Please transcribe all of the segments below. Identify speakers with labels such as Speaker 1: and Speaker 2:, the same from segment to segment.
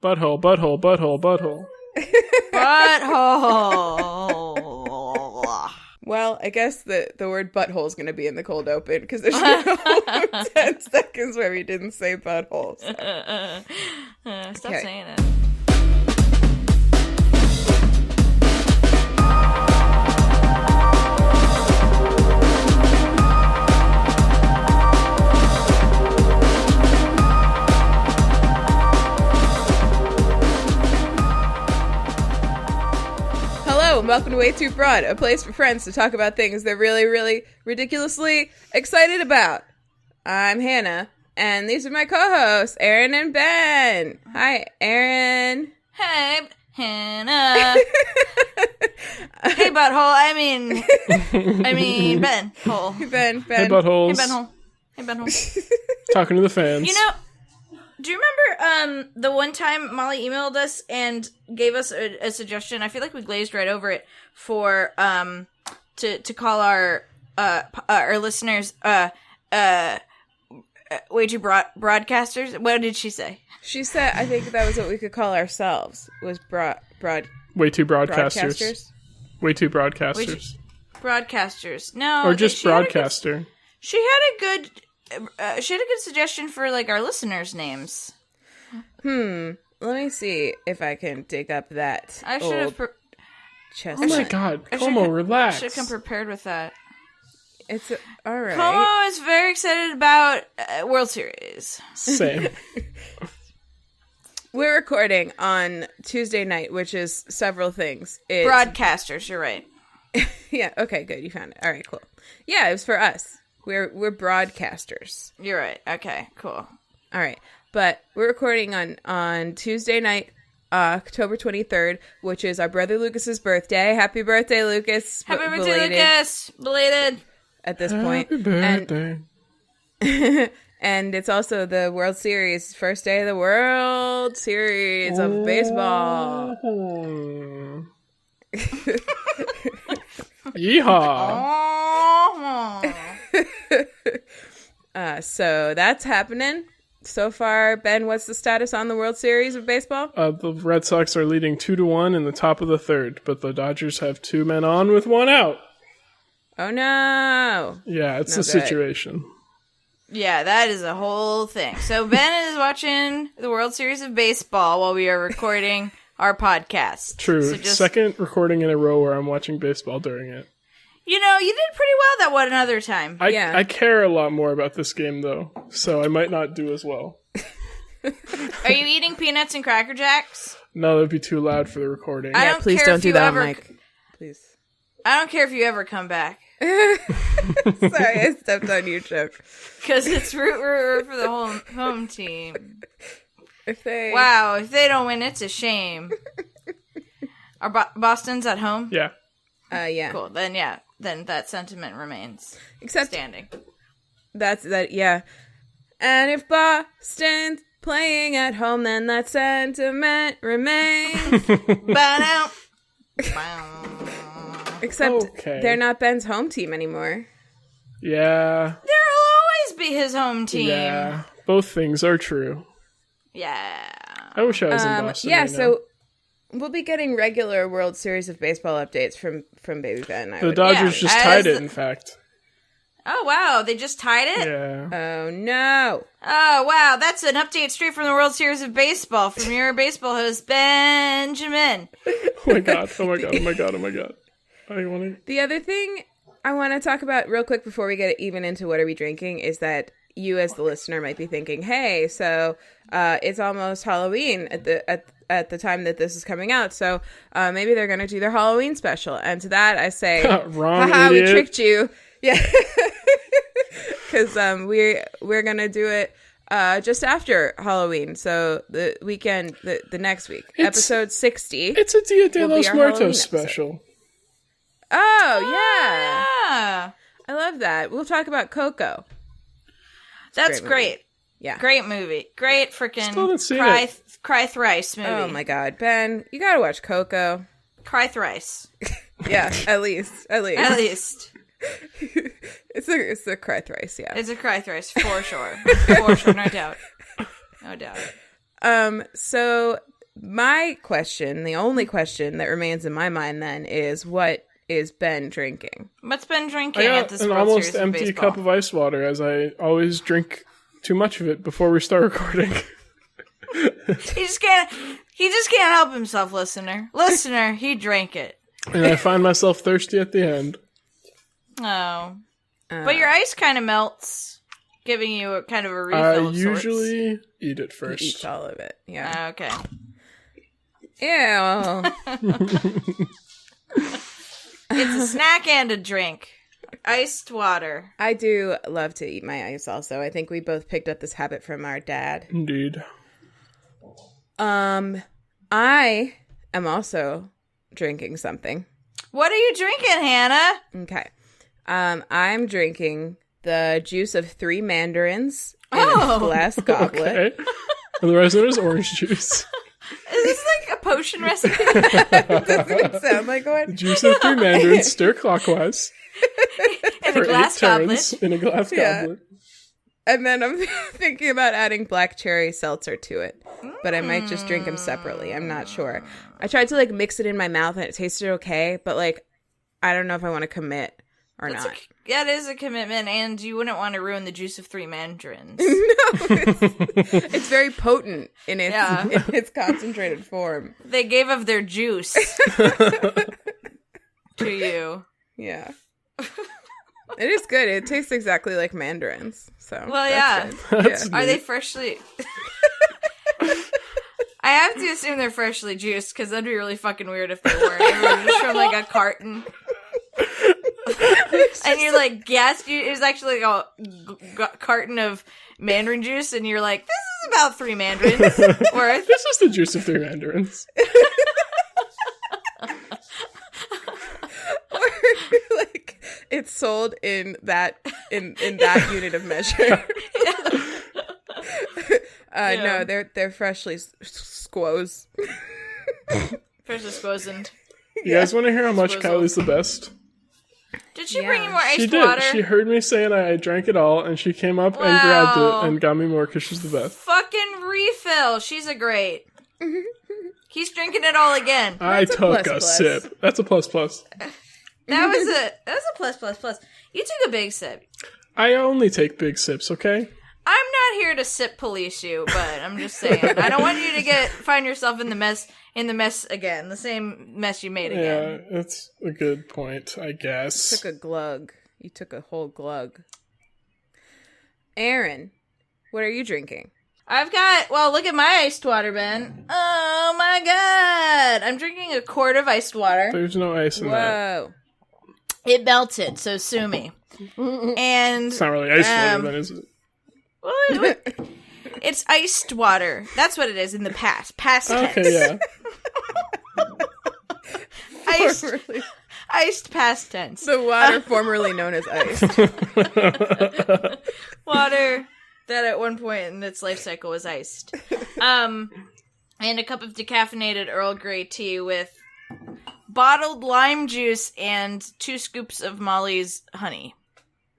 Speaker 1: Butthole, butthole, butthole, butthole.
Speaker 2: Butthole.
Speaker 3: Well, I guess the word butthole is going to be in the cold open because there's no 10 seconds where we didn't say buttholes.
Speaker 2: Stop saying it.
Speaker 3: And welcome to WayTooBroad, a place for friends to talk about things they're really, really ridiculously excited about. I'm Hannah, and these are my co-hosts, Erin and Ben. Hi, Erin.
Speaker 2: Hey, Hannah. Hey, butthole. I mean, Ben. Hole.
Speaker 3: Ben.
Speaker 1: Hey, buttholes.
Speaker 2: Hey, Benhole.
Speaker 1: Talking to the fans.
Speaker 2: You know, do you remember the one time Molly emailed us and gave us a suggestion? I feel like we glazed right over it for to call our listeners WayTooBroadcasters. What did she say?
Speaker 3: She said, I think that was what we could call ourselves, was
Speaker 1: WayTooBroadcasters. WayTooBroadcasters.
Speaker 2: Broadcasters. No.
Speaker 1: Or just broadcaster.
Speaker 2: She had a good suggestion for, like, our listeners' names.
Speaker 3: Let me see if I can dig up that.
Speaker 2: I should have.
Speaker 1: Oh my god, Como, relax.
Speaker 2: I should have come prepared with that.
Speaker 3: It's all right.
Speaker 2: Como is very excited about World Series.
Speaker 1: Same.
Speaker 3: We're recording on Tuesday night, which is several things.
Speaker 2: Broadcasters, you're right.
Speaker 3: Yeah, okay, good. You found it. All right, cool. Yeah, it was for us. We're broadcasters.
Speaker 2: You're right. Okay, cool.
Speaker 3: All right. But we're recording on Tuesday night, October 23rd, which is our brother Lucas's birthday. Happy birthday, Lucas.
Speaker 2: Happy birthday, Lucas. Belated.
Speaker 3: At this point.
Speaker 1: Happy birthday.
Speaker 3: And it's also the World Series, first day of the World Series of baseball.
Speaker 1: Yeehaw.
Speaker 3: So that's happening. So far, Ben, what's the status on the World Series of baseball?
Speaker 1: The Red Sox are leading 2-1 in the top of the third, but the Dodgers have 2 men on with 1 out.
Speaker 3: Oh, no.
Speaker 1: Yeah, it's
Speaker 3: No
Speaker 1: a
Speaker 3: good.
Speaker 1: situation.
Speaker 2: Yeah, that is a whole thing. So Ben is watching the World Series of baseball while we are recording our podcast.
Speaker 1: True.
Speaker 2: So
Speaker 1: Second recording in a row where I'm watching baseball during it.
Speaker 2: You know, you did pretty well that one another time.
Speaker 1: I care a lot more about this game, though, so I might not do as well.
Speaker 2: Are you eating peanuts and Cracker Jacks?
Speaker 1: No, that'd be too loud for the recording.
Speaker 2: I
Speaker 3: Yeah,
Speaker 2: don't
Speaker 3: please
Speaker 2: care
Speaker 3: don't
Speaker 2: if
Speaker 3: do
Speaker 2: you
Speaker 3: that,
Speaker 2: ever-
Speaker 3: Mike. Please.
Speaker 2: I don't care if you ever come back.
Speaker 3: Sorry, I stepped on your joke.
Speaker 2: Because it's root for the whole home team.
Speaker 3: If they
Speaker 2: don't win, it's a shame. Are Boston's at home?
Speaker 1: Yeah.
Speaker 3: Yeah.
Speaker 2: Cool. Then that sentiment remains
Speaker 3: Except
Speaker 2: standing.
Speaker 3: Yeah. And if Boston's playing at home, then that sentiment remains.
Speaker 2: Ba-dow.
Speaker 3: Except
Speaker 1: Okay.
Speaker 3: they're not Ben's home team anymore.
Speaker 1: Yeah.
Speaker 2: There'll always be his home team.
Speaker 1: Yeah. Both things are true.
Speaker 2: Yeah.
Speaker 1: I wish I was in Boston
Speaker 3: Yeah,
Speaker 1: right
Speaker 3: so we'll be getting regular World Series of baseball updates from Baby Ben.
Speaker 1: now. The Dodgers just tied it, in fact.
Speaker 2: Oh, wow. They just tied it?
Speaker 1: Yeah.
Speaker 3: Oh, no.
Speaker 2: Oh, wow. That's an update straight from the World Series of baseball from your baseball host, Benjamin.
Speaker 1: Oh my god. Oh my god. Oh my god. Oh my god. I want to...
Speaker 3: The other thing I want to talk about real quick before we get even into what are we drinking is that you as the listener might be thinking, hey, so it's almost Halloween at the time that this is coming out, so maybe they're going to do their Halloween special. And to that I say,
Speaker 1: Wrong,
Speaker 3: haha,
Speaker 1: idiot.
Speaker 3: we tricked you. Yeah. Because we're going to do it just after Halloween, so the weekend, the next week. Episode 60.
Speaker 1: It's a Dia de
Speaker 3: will be
Speaker 1: los
Speaker 3: our Halloween
Speaker 1: Muertos
Speaker 3: episode.
Speaker 1: special.
Speaker 3: Oh, yeah.
Speaker 2: Yeah.
Speaker 3: I love that. We'll talk about Coco.
Speaker 2: That's
Speaker 3: great movie.
Speaker 2: great.
Speaker 3: Yeah.
Speaker 2: Great movie. Great freaking
Speaker 1: Still haven't seen
Speaker 2: cry thrice movie.
Speaker 3: Oh my god, Ben, you gotta watch Coco.
Speaker 2: Cry thrice.
Speaker 3: Yeah, at least.
Speaker 2: At least.
Speaker 3: It's a cry thrice, yeah.
Speaker 2: It's a cry thrice, for sure. For sure, no doubt. No doubt.
Speaker 3: So my question, the only question that remains in my mind then is, what is Ben drinking?
Speaker 2: What's Ben drinking
Speaker 1: I
Speaker 2: at
Speaker 1: got
Speaker 2: this
Speaker 1: an
Speaker 2: World
Speaker 1: almost
Speaker 2: Series of
Speaker 1: empty
Speaker 2: Baseball?
Speaker 1: cup of ice water, as I always drink too much of it before we start recording.
Speaker 2: He just can't help himself, listener. Listener, he drank it.
Speaker 1: And I find myself thirsty at the end.
Speaker 2: Oh. But your ice kind of melts, giving you a kind of a refill of sorts.
Speaker 1: I usually eat it
Speaker 3: He
Speaker 1: first.
Speaker 3: eats all of it. Yeah.
Speaker 2: Okay.
Speaker 3: Ew.
Speaker 2: It's a snack and a drink. Iced water.
Speaker 3: I do love to eat my ice also. I think we both picked up this habit from our dad.
Speaker 1: Indeed.
Speaker 3: I am also drinking something.
Speaker 2: What are you drinking, Hannah?
Speaker 3: Okay. I'm drinking the juice of 3 mandarins in a
Speaker 2: Oh.
Speaker 3: glass goblet.
Speaker 1: Okay. Otherwise known as orange juice.
Speaker 2: Is this like a potion recipe?
Speaker 3: Doesn't it sound like one?
Speaker 1: Juice of 3 mandarins, stir clockwise.
Speaker 2: In
Speaker 1: For
Speaker 2: a glass
Speaker 1: 8 turns
Speaker 2: goblet.
Speaker 1: in a glass
Speaker 3: Yeah.
Speaker 1: goblet.
Speaker 3: And then I'm thinking about adding black cherry seltzer to it. But I might just drink them separately. I'm not sure. I tried to like mix it in my mouth and it tasted okay. But like, I don't know if I want to commit or not.
Speaker 2: That is a commitment, and you wouldn't want to ruin the juice of 3 mandarins.
Speaker 3: It's very potent in its,
Speaker 2: Yeah.
Speaker 3: in its concentrated form.
Speaker 2: They gave of their juice to you.
Speaker 3: Yeah. It is good. It tastes exactly like mandarins. So
Speaker 2: Well,
Speaker 3: that's
Speaker 2: yeah.
Speaker 3: good.
Speaker 1: That's
Speaker 3: Yeah.
Speaker 2: Are they freshly... I have to assume they're freshly juiced, because that'd be really fucking weird if they weren't. They were just from like a carton. And you're like, gas juice. It was actually like a carton of mandarin juice, and you're like, this is about 3 mandarins worth.
Speaker 1: This is the juice of 3 mandarins.
Speaker 3: Or like it's sold in that that unit of measure. No, they're freshly squoze.
Speaker 2: Freshly squozened.
Speaker 1: You guys want to hear how much
Speaker 2: Disposal.
Speaker 1: Kylie's the best?
Speaker 2: Did she
Speaker 3: Yeah.
Speaker 2: bring you more iced
Speaker 1: She did.
Speaker 2: water?
Speaker 1: She heard me saying I drank it all, and she came up and grabbed it and got me more because she's the best.
Speaker 2: Fucking refill. She's a great. He's drinking it all again.
Speaker 1: I
Speaker 3: That's a
Speaker 1: took a
Speaker 3: plus.
Speaker 1: sip. That's a plus plus.
Speaker 2: That was a plus. You took a big sip.
Speaker 1: I only take big sips, okay?
Speaker 2: I'm not here to sip police you, but I'm just saying. I don't want you to find yourself in the mess again. The same mess you made again.
Speaker 1: Yeah, that's a good point, I guess.
Speaker 3: Took a glug. You took a whole glug. Erin, what are you drinking?
Speaker 2: Look at my iced water, Ben. Oh my god. I'm drinking a quart of iced water.
Speaker 1: There's no ice in that.
Speaker 3: Whoa.
Speaker 2: It melted, so sue me. And
Speaker 1: It's not really ice water, then, is it?
Speaker 2: well, it's iced water. That's what it is in the past. Past tense.
Speaker 1: Okay, yeah.
Speaker 2: Iced past tense.
Speaker 3: The water formerly known as ice.
Speaker 2: Water that at one point in its life cycle was iced. And a cup of decaffeinated Earl Grey tea with bottled lime juice and 2 scoops of Molly's honey.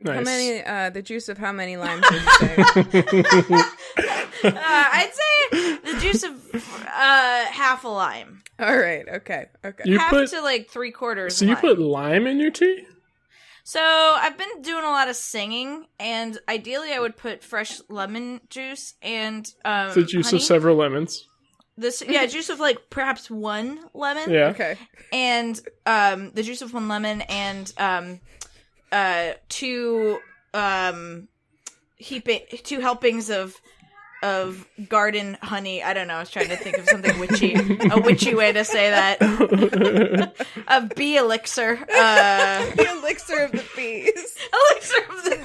Speaker 1: Nice.
Speaker 3: How many, the juice of how many limes would you say?
Speaker 2: I'd say the juice of half a lime.
Speaker 3: All right, okay.
Speaker 1: You
Speaker 2: half
Speaker 1: put-
Speaker 2: to like 3/4
Speaker 1: So you
Speaker 2: lime.
Speaker 1: put lime in your tea?
Speaker 2: So I've been doing a lot of singing, and ideally I would put fresh lemon juice and
Speaker 1: The juice
Speaker 2: honey.
Speaker 1: of several lemons.
Speaker 2: Juice of like perhaps 1 lemon.
Speaker 1: Yeah.
Speaker 3: Okay.
Speaker 2: And the juice of 1 lemon and 2 helpings of garden honey. I don't know. I was trying to think of something witchy, a witchy way to say that. Of bee elixir.
Speaker 3: The elixir of the bees.
Speaker 2: Elixir of the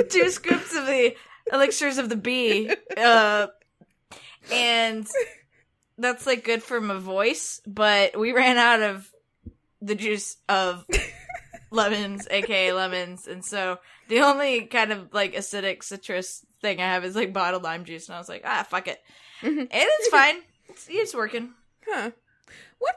Speaker 2: bee. 2 scoops of the elixirs of the bee. And that's like good for my voice, but we ran out of the juice of lemons, aka lemons, and so the only kind of like acidic citrus thing I have is like bottled lime juice, and I was like, fuck it. And it's fine. It's working.
Speaker 3: Huh. Why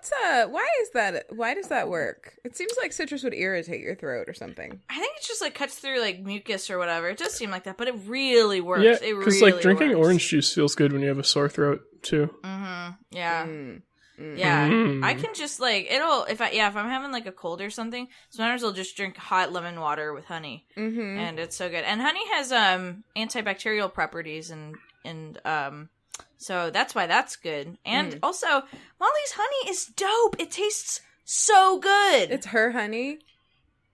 Speaker 3: does that work? It seems like citrus would irritate your throat or something.
Speaker 2: I think it just like cuts through like mucus or whatever. It does seem like that, but it really works.
Speaker 1: Yeah,
Speaker 2: it
Speaker 1: because
Speaker 2: really
Speaker 1: like drinking
Speaker 2: works.
Speaker 1: orange juice feels good when you have a sore throat too.
Speaker 2: Mm-hmm. Yeah.
Speaker 3: Mm.
Speaker 2: Yeah.
Speaker 1: Mm.
Speaker 2: I can just like if I'm having like a cold or something, sometimes I'll just drink hot lemon water with honey, and it's so good. And honey has antibacterial properties and so that's why that's good. And also, Molly's honey is dope. It tastes so good.
Speaker 3: It's her honey.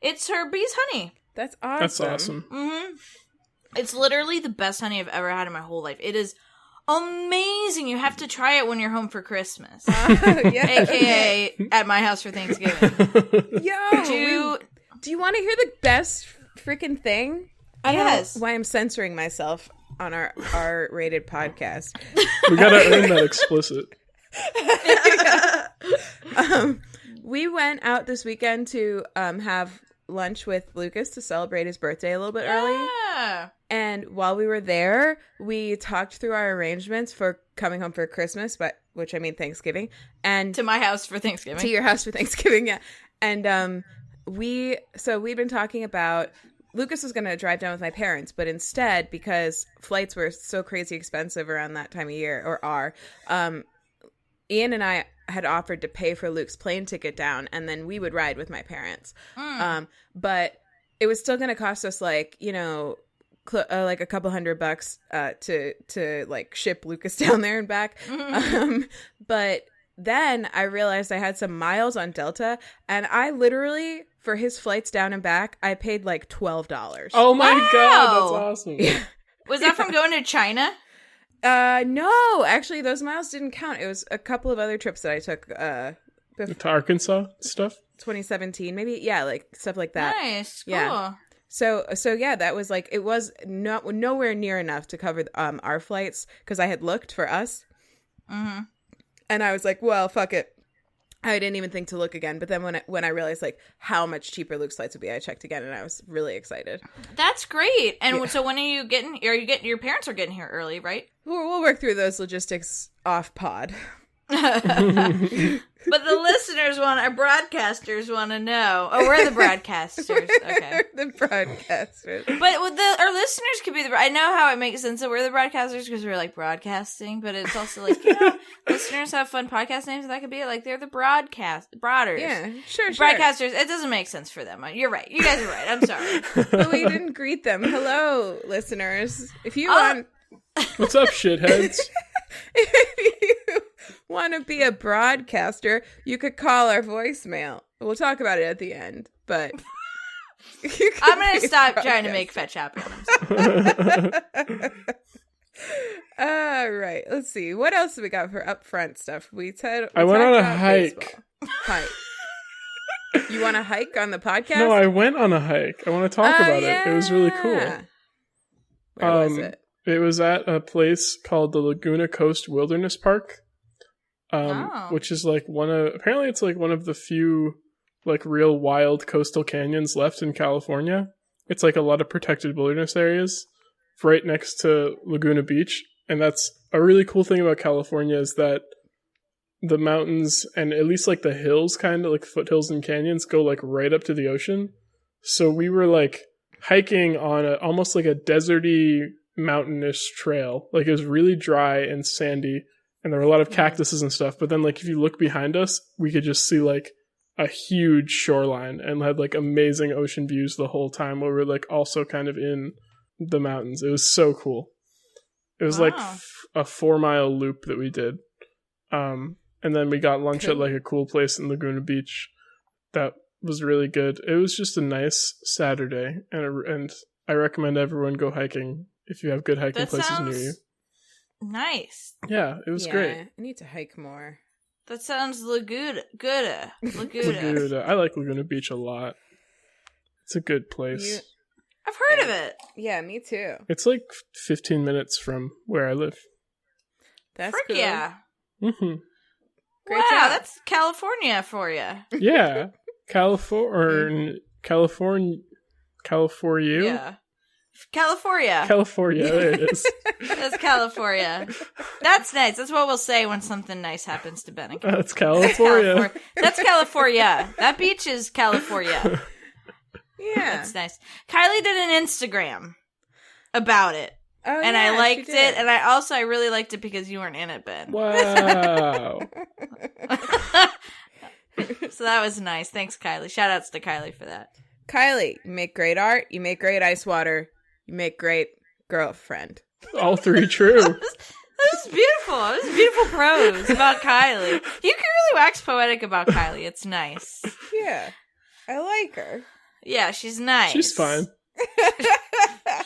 Speaker 2: It's her bee's honey.
Speaker 3: That's awesome.
Speaker 1: That's awesome.
Speaker 2: Mm-hmm. It's literally the best honey I've ever had in my whole life. It is amazing. You have to try it when you're home for Christmas.
Speaker 3: Yeah.
Speaker 2: AKA at my house for Thanksgiving.
Speaker 3: Yo, do you want to hear the best freaking thing? I don't know why I'm censoring myself on our R-rated podcast.
Speaker 1: We gotta earn that explicit.
Speaker 3: We went out this weekend to have lunch with Lucas to celebrate his birthday a little bit early. And while we were there, we talked through our arrangements for coming home for Christmas, which I mean Thanksgiving, and
Speaker 2: to my house for Thanksgiving.
Speaker 3: To your house for Thanksgiving, yeah. And we've been talking about Lucas was going to drive down with my parents, but instead, because flights were so crazy expensive around that time of year, or are, Ian and I had offered to pay for Luke's plane ticket down, and then we would ride with my parents. But it was still going to cost us like, you know, like a couple $100 to like ship Lucas down there and back. But then I realized I had some miles on Delta, and I literally, for his flights down and back, I paid like $12.
Speaker 1: Oh my God, that's awesome.
Speaker 3: Yeah.
Speaker 2: Was that from going to China?
Speaker 3: No, actually those miles didn't count. It was a couple of other trips that I took
Speaker 1: To Arkansas stuff?
Speaker 3: 2017, maybe. Yeah, like stuff like that.
Speaker 2: Nice. Cool.
Speaker 3: Yeah. So yeah, that was like, it was nowhere near enough to cover our flights, because I had looked for us.
Speaker 2: Mm-hmm.
Speaker 3: And I was like, well, fuck it. I didn't even think to look again. But then when I realized like how much cheaper Luke's flights would be, I checked again, and I was really excited.
Speaker 2: That's great. And so when are you getting? Your parents are getting here early, right?
Speaker 3: We'll work through those logistics off pod.
Speaker 2: But the listeners our broadcasters want to know. Oh, we're the broadcasters. Okay.
Speaker 3: The broadcasters.
Speaker 2: But our listeners could be I know how it makes sense that we're the broadcasters because we're like broadcasting, but it's also like, you know, listeners have fun podcast names, and that could be like they're the broaders.
Speaker 3: Yeah, sure.
Speaker 2: Broadcasters. It doesn't make sense for them. You're right. You guys are right. I'm sorry.
Speaker 3: But we didn't greet them. Hello, listeners. If you want...
Speaker 1: What's up, shitheads?
Speaker 3: If you want to be a broadcaster, you could call our voicemail. We'll talk about it at the end, but
Speaker 2: I'm going to stop trying to make fetch happen.
Speaker 3: All right, let's see. What else do we got for upfront stuff? We
Speaker 1: I went on a hike.
Speaker 3: You want to hike on the podcast?
Speaker 1: No, I went on a hike. I want to talk about it. It was really cool.
Speaker 3: Where was it?
Speaker 1: It was at a place called the Laguna Coast Wilderness Park, which is like apparently it's like one of the few like real wild coastal canyons left in California. It's like a lot of protected wilderness areas right next to Laguna Beach. And that's a really cool thing about California, is that the mountains and at least like the hills, kind of like foothills and canyons, go like right up to the ocean. So we were like hiking on almost like a deserty mountainous trail. Like it was really dry and sandy, and there were a lot of cactuses and stuff, but then like if you look behind us, we could just see like a huge shoreline and had like amazing ocean views the whole time while we were like also kind of in the mountains. It was so cool. It was like a 4-mile loop that we did, and then we got lunch at like a cool place in Laguna Beach that was really good. It was just a nice Saturday, and I recommend everyone go hiking if you have good hiking places near you.
Speaker 2: Nice.
Speaker 1: Yeah, it was great.
Speaker 3: I need to hike more.
Speaker 2: That sounds Laguna.
Speaker 1: Laguna. I like Laguna Beach a lot. It's a good place.
Speaker 2: I've heard of it.
Speaker 3: Yeah, me too.
Speaker 1: It's like 15 minutes from where I live.
Speaker 3: That's
Speaker 2: Frick
Speaker 3: cool.
Speaker 2: Yeah.
Speaker 1: Mm-hmm.
Speaker 3: Great
Speaker 2: wow,
Speaker 3: job.
Speaker 2: that's California for you.
Speaker 1: Yeah. California.
Speaker 2: Yeah. California.
Speaker 1: California, there it is.
Speaker 2: That's California. That's nice. That's what we'll say when something nice happens to Ben.
Speaker 1: That's California.
Speaker 2: That's California. That beach is California.
Speaker 3: Yeah.
Speaker 2: That's nice. Kylie did an Instagram about it.
Speaker 3: Oh,
Speaker 2: and
Speaker 3: yeah,
Speaker 2: I liked it. And I really liked it because you weren't in it, Ben.
Speaker 1: Wow.
Speaker 2: So that was nice. Thanks, Kylie. Shout outs to Kylie for that.
Speaker 3: Kylie, you make great art. You make great ice water. You make great girlfriend.
Speaker 1: All three true.
Speaker 2: That was beautiful. It was beautiful prose about Kylie. You can really wax poetic about Kylie. It's nice.
Speaker 3: Yeah. I like her.
Speaker 2: Yeah, she's nice.
Speaker 1: She's fine.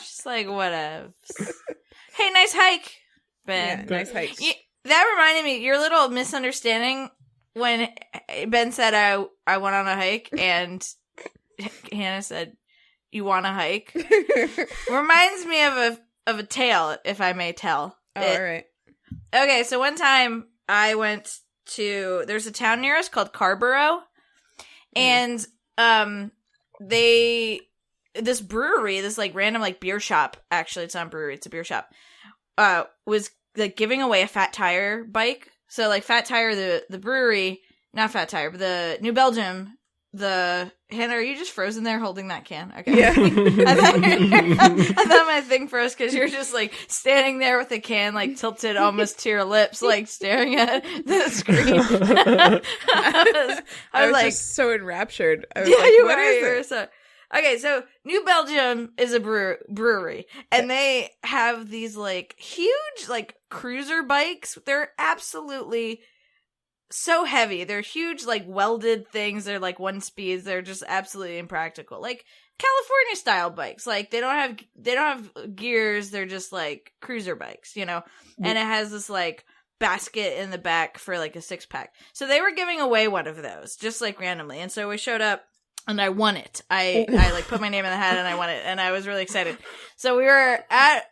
Speaker 2: She's like, whatevs. Hey, nice hike, Ben.
Speaker 3: Yeah, nice hike.
Speaker 2: That reminded me, your little misunderstanding when Ben said, I went on a hike, and Hannah said, you want to hike? Reminds me of a tale, if I may tell.
Speaker 3: Oh, all right.
Speaker 2: Okay, so one time I went to, there's a town near us called Carborough, and this brewery, this like random like beer shop, actually it's not a brewery, it's a beer shop, was like giving away a Fat Tire bike. So like Fat Tire, the brewery, not Fat Tire, but the New Belgium, Hannah, are you just frozen there holding that can? Okay.
Speaker 3: Yeah.
Speaker 2: I thought my thing froze because you're just like standing there with the can like tilted almost to your lips, like staring at the screen.
Speaker 3: I was
Speaker 2: like,
Speaker 3: just so enraptured. I was
Speaker 2: yeah,
Speaker 3: like,
Speaker 2: you
Speaker 3: what
Speaker 2: were.
Speaker 3: is it?
Speaker 2: Okay, so New Belgium is a brewery, and they have these like huge like cruiser bikes. They're absolutely so heavy. They're huge, like welded things. They're like one speeds. They're just absolutely impractical. Like California style bikes. Like they don't have gears. They're just like cruiser bikes, you know. And it has this like basket in the back for like a 6-pack. So they were giving away one of those just like randomly. And so we showed up and I won it. I like put my name in the hat and I won it, and I was really excited. So we were at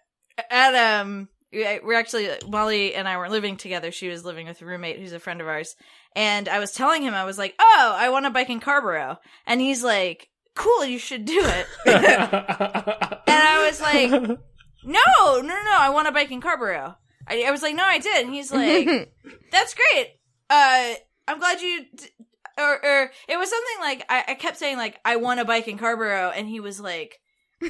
Speaker 2: we're actually, Molly and I were living together. She was living with a roommate who's a friend of ours. And I was telling him, I was like, oh, I want a bike in Carborough. And he's like, cool, you should do it. And I was like, no, I want a bike in Carborough. I was like, no, I did. And he's like, that's great. I'm glad you... Or it was something like, I kept saying, like, I want a bike in Carborough. And he was like,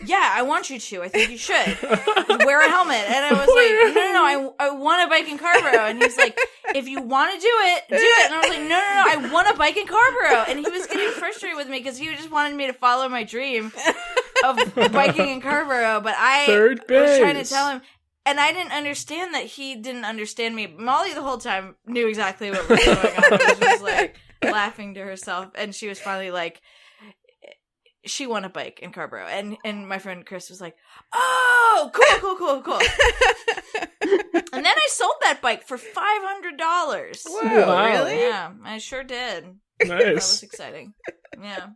Speaker 2: yeah, I want you to. I think you should. Wear a helmet. And I was like, no, I want a bike in Carborough. And he's like, if you want to do it, do it. And I was like, no, I want a bike in Carborough. And he was getting frustrated with me because he just wanted me to follow my dream of biking in Carborough. But I was trying to tell him. And I didn't understand that he didn't understand me. Molly the whole time knew exactly what was going on. I was just like laughing to herself. And she was finally like, she won a bike in Carborough. And my friend Chris was like, oh, cool. And then I sold that bike for $500.
Speaker 3: Whoa, really?
Speaker 2: Yeah, I sure did.
Speaker 1: Nice.
Speaker 2: That was exciting. Yeah.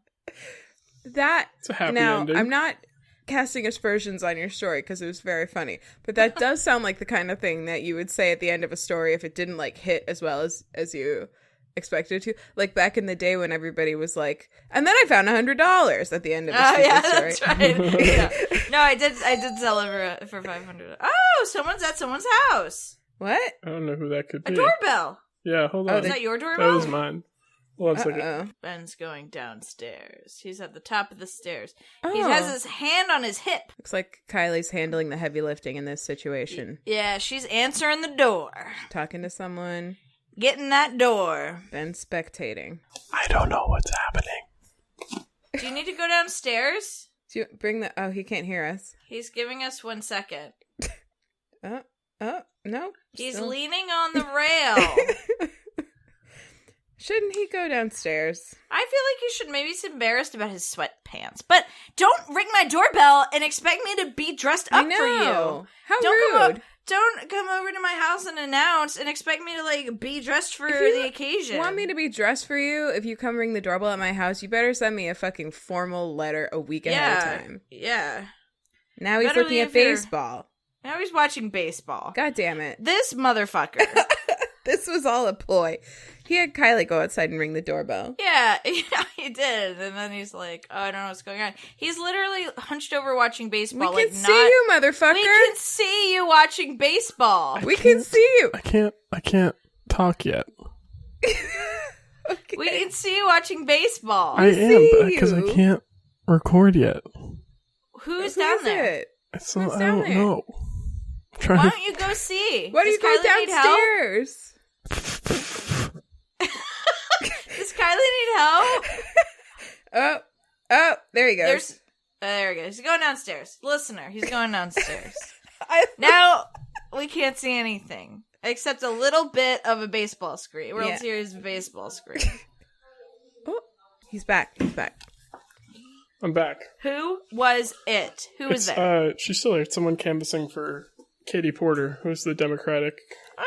Speaker 1: It's a happy ending.
Speaker 3: I'm not casting aspersions on your story because it was very funny, but that does sound like the kind of thing that you would say at the end of a story if it didn't like hit as well as you expected to. Like back in the day when everybody was like, and then I found $100 at the end of the story.
Speaker 2: That's right. Yeah. No, I did sell it for $500. Oh, someone's at someone's house.
Speaker 3: What?
Speaker 1: I don't know who that could be.
Speaker 2: A doorbell.
Speaker 1: Yeah, hold on.
Speaker 2: Is that your doorbell?
Speaker 1: That was mine. Hold on a second.
Speaker 2: Ben's going downstairs. He's at the top of the stairs.
Speaker 3: Oh.
Speaker 2: He has his hand on his hip.
Speaker 3: Looks like Kylie's handling the heavy lifting in this situation.
Speaker 2: Yeah, she's answering the door.
Speaker 3: Talking to someone.
Speaker 2: Getting that door.
Speaker 3: Ben spectating.
Speaker 1: I don't know what's happening.
Speaker 2: Do you need to go downstairs?
Speaker 3: Do you bring the... Oh, he can't hear us.
Speaker 2: He's giving us 1 second.
Speaker 3: No.
Speaker 2: He's
Speaker 3: still.
Speaker 2: leaning on the rail.
Speaker 3: Shouldn't he go downstairs?
Speaker 2: I feel like you should maybe be embarrassed about his sweatpants. But don't ring my doorbell and expect me to be dressed up for you.
Speaker 3: How rude.
Speaker 2: Don't come over to my house and announce and expect me to, like, be dressed for the occasion.
Speaker 3: Want me to be dressed for you? If you come ring the doorbell at my house, you better send me a fucking formal letter a week ahead of time.
Speaker 2: Yeah.
Speaker 3: Now he's looking at baseball.
Speaker 2: Now he's watching baseball.
Speaker 3: God damn it.
Speaker 2: This motherfucker.
Speaker 3: This was all a ploy. He had Kylie go outside and ring the doorbell.
Speaker 2: Yeah, he did. And then he's like, oh, I don't know what's going on. He's literally hunched over watching baseball.
Speaker 3: We can see you, motherfucker.
Speaker 2: We can see you watching baseball.
Speaker 3: We can see you.
Speaker 1: I can't talk yet.
Speaker 2: Okay. We can see you watching baseball.
Speaker 1: I am, because I can't record yet.
Speaker 2: Who's down there?
Speaker 1: So, I don't know.
Speaker 2: Why don't you go see?
Speaker 3: Why don't you go downstairs?
Speaker 2: Does Kylie need help?
Speaker 3: Oh, there he goes.
Speaker 2: There he goes. He's going downstairs. Listener, he's going downstairs. Now, we can't see anything. Except a little bit of a baseball screen. World Series baseball screen.
Speaker 3: Oh, he's back.
Speaker 1: I'm back.
Speaker 2: Who was it? Who was there?
Speaker 1: She's still there. It's someone canvassing for Katie Porter, who's the Democratic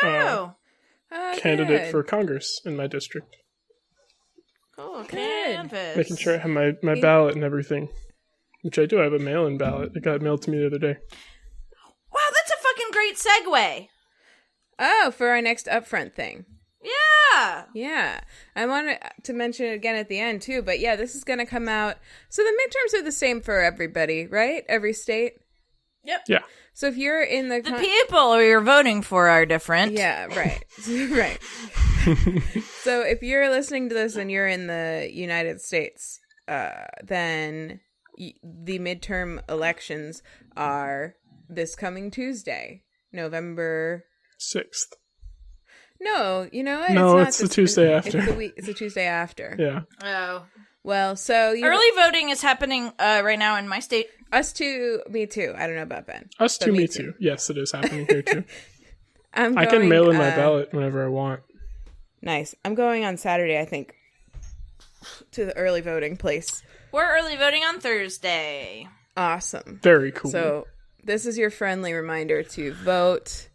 Speaker 1: candidate for Congress in my district.
Speaker 2: Cool, canvas.
Speaker 1: Making sure I have my ballot and everything. Which I do. I have a mail-in ballot. It got mailed to me the other day.
Speaker 2: Wow, that's a fucking great segue.
Speaker 3: Oh, for our next upfront thing.
Speaker 2: Yeah.
Speaker 3: I wanted to mention it again at the end, too. But yeah, this is going to come out. So the midterms are the same for everybody, right? Every state?
Speaker 2: Yep.
Speaker 1: Yeah.
Speaker 3: So if you're in the
Speaker 2: people who you're voting for are different.
Speaker 3: Yeah, right. Right. So if you're listening to this and you're in the United States, then the midterm elections are this coming Tuesday, November
Speaker 1: 6th.
Speaker 3: No, you know what?
Speaker 1: No, it's the Tuesday after.
Speaker 3: It's the Tuesday after.
Speaker 1: Yeah.
Speaker 2: Oh.
Speaker 3: Well, so
Speaker 2: early voting is happening right now in my state.
Speaker 3: Us too, me too. I don't know about Ben.
Speaker 1: Us too, me too. Yes, it is happening here too.
Speaker 3: I
Speaker 1: can mail in my ballot whenever I want.
Speaker 3: Nice. I'm going on Saturday, I think, to the early voting place.
Speaker 2: We're early voting on Thursday.
Speaker 3: Awesome.
Speaker 1: Very cool.
Speaker 3: So this is your friendly reminder to vote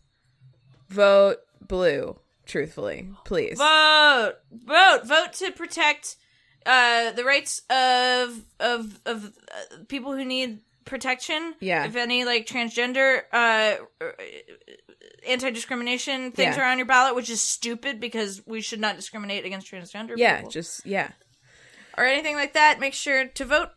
Speaker 3: blue. Truthfully, please.
Speaker 2: Vote to protect the rights of people who need protection.
Speaker 3: Yeah.
Speaker 2: If any transgender anti-discrimination things
Speaker 3: Yeah.
Speaker 2: are on your ballot, which is stupid because we should not discriminate against transgender people. Or anything like that, make sure to vote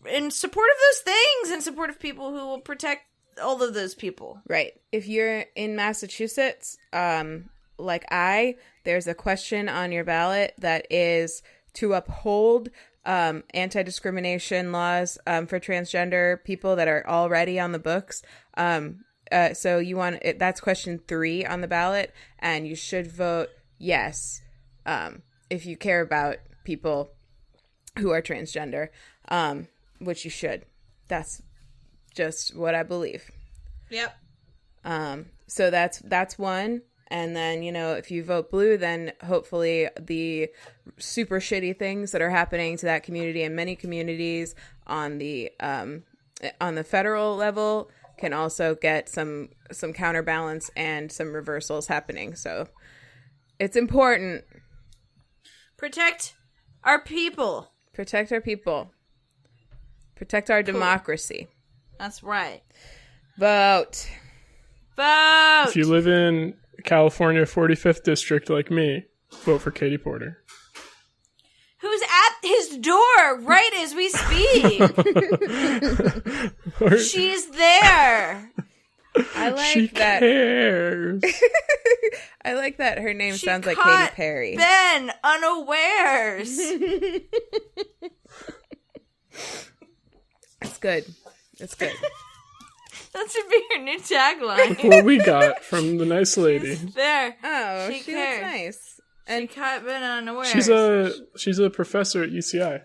Speaker 2: in support of those things, in support of people who will protect all of those people.
Speaker 3: Right. If you're in Massachusetts, there's a question on your ballot that is to uphold anti-discrimination laws for transgender people that are already on the books. So you want it, that's question 3 on the ballot, and you should vote yes if you care about people who are transgender, which you should. That's just what I believe.
Speaker 2: Yep.
Speaker 3: So that's one. And then, if you vote blue, then hopefully the super shitty things that are happening to that community and many communities on the federal level can also get some counterbalance and some reversals happening. So it's important.
Speaker 2: Protect our people.
Speaker 3: Protect our people. Protect our democracy.
Speaker 2: That's right.
Speaker 3: Vote.
Speaker 1: If you live in California 45th district like me, vote for Katie Porter.
Speaker 2: Who's at his door right as we speak. She's there.
Speaker 3: I like
Speaker 1: she
Speaker 3: that.
Speaker 1: Cares.
Speaker 3: I like that her name
Speaker 2: She
Speaker 3: sounds like
Speaker 2: caught
Speaker 3: Katy Perry.
Speaker 2: Ben unawares.
Speaker 3: It's good. It's good.
Speaker 2: That should be your new tagline.
Speaker 1: Look what we got from the nice lady.
Speaker 2: There.
Speaker 3: Oh,
Speaker 2: She
Speaker 3: she looks
Speaker 2: cares.
Speaker 3: nice.
Speaker 2: She caught Ben unawares.
Speaker 1: She's a professor at UCI.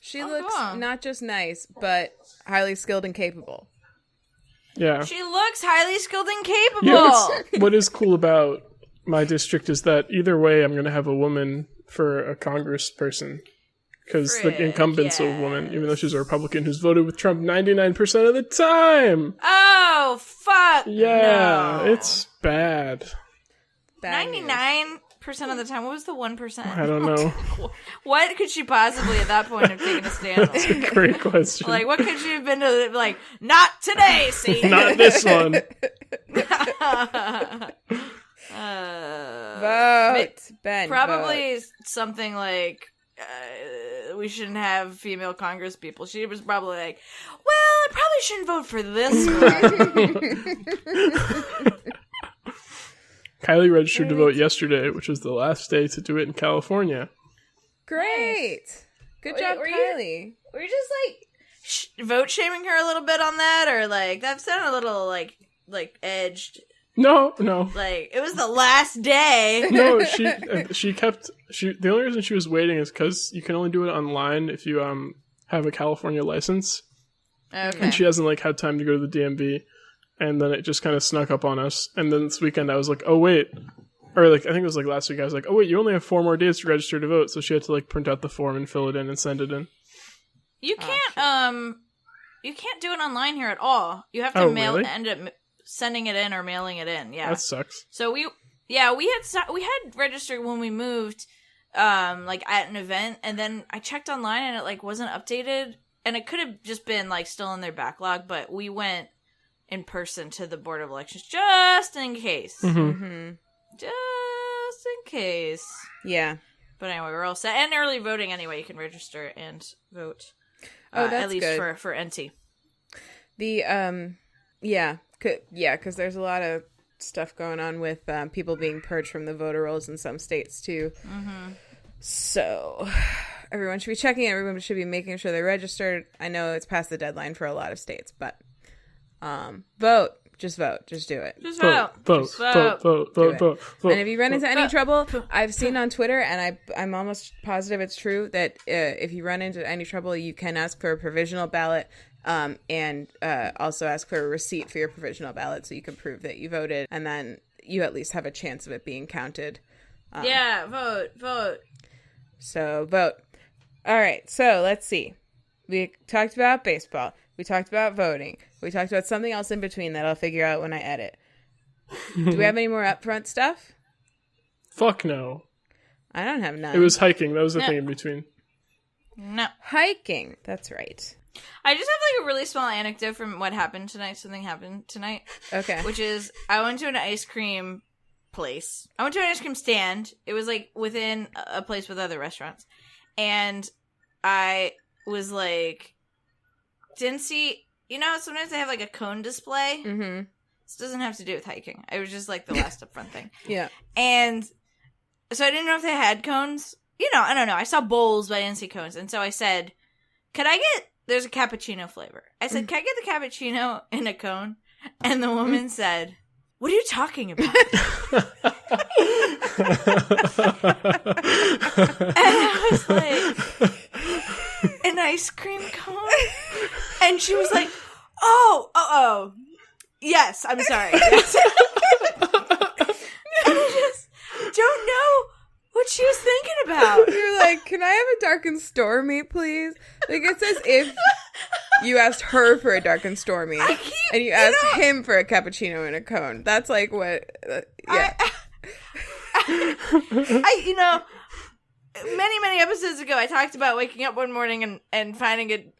Speaker 3: She looks
Speaker 2: cool.
Speaker 3: not just nice, but highly skilled and capable.
Speaker 1: Yeah.
Speaker 2: She looks highly skilled and capable.
Speaker 1: You know, what is cool about my district is that either way, I'm going to have a woman for a congressperson. Because the incumbent's a woman, even though she's a Republican who's voted with Trump 99% of the time.
Speaker 2: Oh, fuck.
Speaker 1: Yeah,
Speaker 2: no.
Speaker 1: it's bad.
Speaker 2: 99% of the time. What was the 1%?
Speaker 1: I don't know.
Speaker 2: What could she possibly at that point have taken a stand on?
Speaker 1: That's a great question.
Speaker 2: Like, what could she have been to, not today, see?
Speaker 1: Not this one.
Speaker 3: Vote. Ben,
Speaker 2: probably
Speaker 3: vote.
Speaker 2: something like, we shouldn't have female Congress people. She was probably like, well, I probably shouldn't vote for this one.
Speaker 1: Kylie registered to vote yesterday, which was the last day to do it in California.
Speaker 3: Great. Good job, Kylie.
Speaker 2: Were you just like vote shaming her a little bit on that, or like that sounded a little like edged?
Speaker 1: No.
Speaker 2: Like it was the last day.
Speaker 1: No, the only reason she was waiting is because you can only do it online if you have a California license.
Speaker 2: Okay.
Speaker 1: And she hasn't like had time to go to the DMV, and then it just kind of snuck up on us. And then this weekend I was like, oh wait. Or like I think it was like last week I was like, oh wait, you only have 4 more days to register to vote, so she had to like print out the form and fill it in and send it in.
Speaker 2: You can't you can't do it online here at all. You have to end up sending it in or mailing it in. Yeah.
Speaker 1: That sucks.
Speaker 2: So we had registered when we moved like at an event, and then I checked online and it like wasn't updated, and it could have just been like still in their backlog, but we went in person to the Board of Elections just in case.
Speaker 3: Mm-hmm.
Speaker 2: Just in case.
Speaker 3: Yeah.
Speaker 2: But anyway, we're all set. And early voting anyway. You can register and vote.
Speaker 3: Oh, that's
Speaker 2: at least
Speaker 3: good.
Speaker 2: for NT.
Speaker 3: The, because there's a lot of stuff going on with people being purged from the voter rolls in some states, too.
Speaker 2: Mm-hmm.
Speaker 3: So, everyone should be checking. Everyone should be making sure they're registered. I know it's past the deadline for a lot of states, but vote. Just vote. Just do it.
Speaker 2: Just vote.
Speaker 1: Vote.
Speaker 3: And if you run into any trouble, I've seen on Twitter, and I'm almost positive it's true, that if you run into any trouble, you can ask for a provisional ballot, and also ask for a receipt for your provisional ballot so you can prove that you voted, and then you at least have a chance of it being counted.
Speaker 2: Yeah, vote.
Speaker 3: So, vote. All right, so let's see. We talked about baseball. We talked about voting. We talked about something else in between that I'll figure out when I edit. Do we have any more upfront stuff?
Speaker 1: Fuck no.
Speaker 3: I don't have none.
Speaker 1: It was hiking. That was the thing in between.
Speaker 2: No.
Speaker 3: Hiking. That's right.
Speaker 2: I just have like a really small anecdote from what happened tonight. Something happened tonight.
Speaker 3: Okay.
Speaker 2: Which is, I went to an ice cream place. I went to an ice cream stand. It was like within a place with other restaurants. And I was like, didn't see, you know how sometimes they have like a cone display?
Speaker 3: Mm-hmm.
Speaker 2: This doesn't have to do with hiking. It was just like the last upfront thing.
Speaker 3: Yeah.
Speaker 2: And so I didn't know if they had cones. You know, I don't know. I saw bowls, but I didn't see cones. And so I said, there's a cappuccino flavor. I said, can I get the cappuccino in a cone? And the woman said, what are you talking about? And I was like, an ice cream cone? And she was like, oh, yes, I'm sorry. Yes. And I just don't know what she was thinking about.
Speaker 3: You're like, can I have a dark and stormy, please? Like, it's as if you asked her for a dark and stormy, and you asked him for a cappuccino in a cone. That's like what, yeah.
Speaker 2: Many episodes ago, I talked about waking up one morning and finding a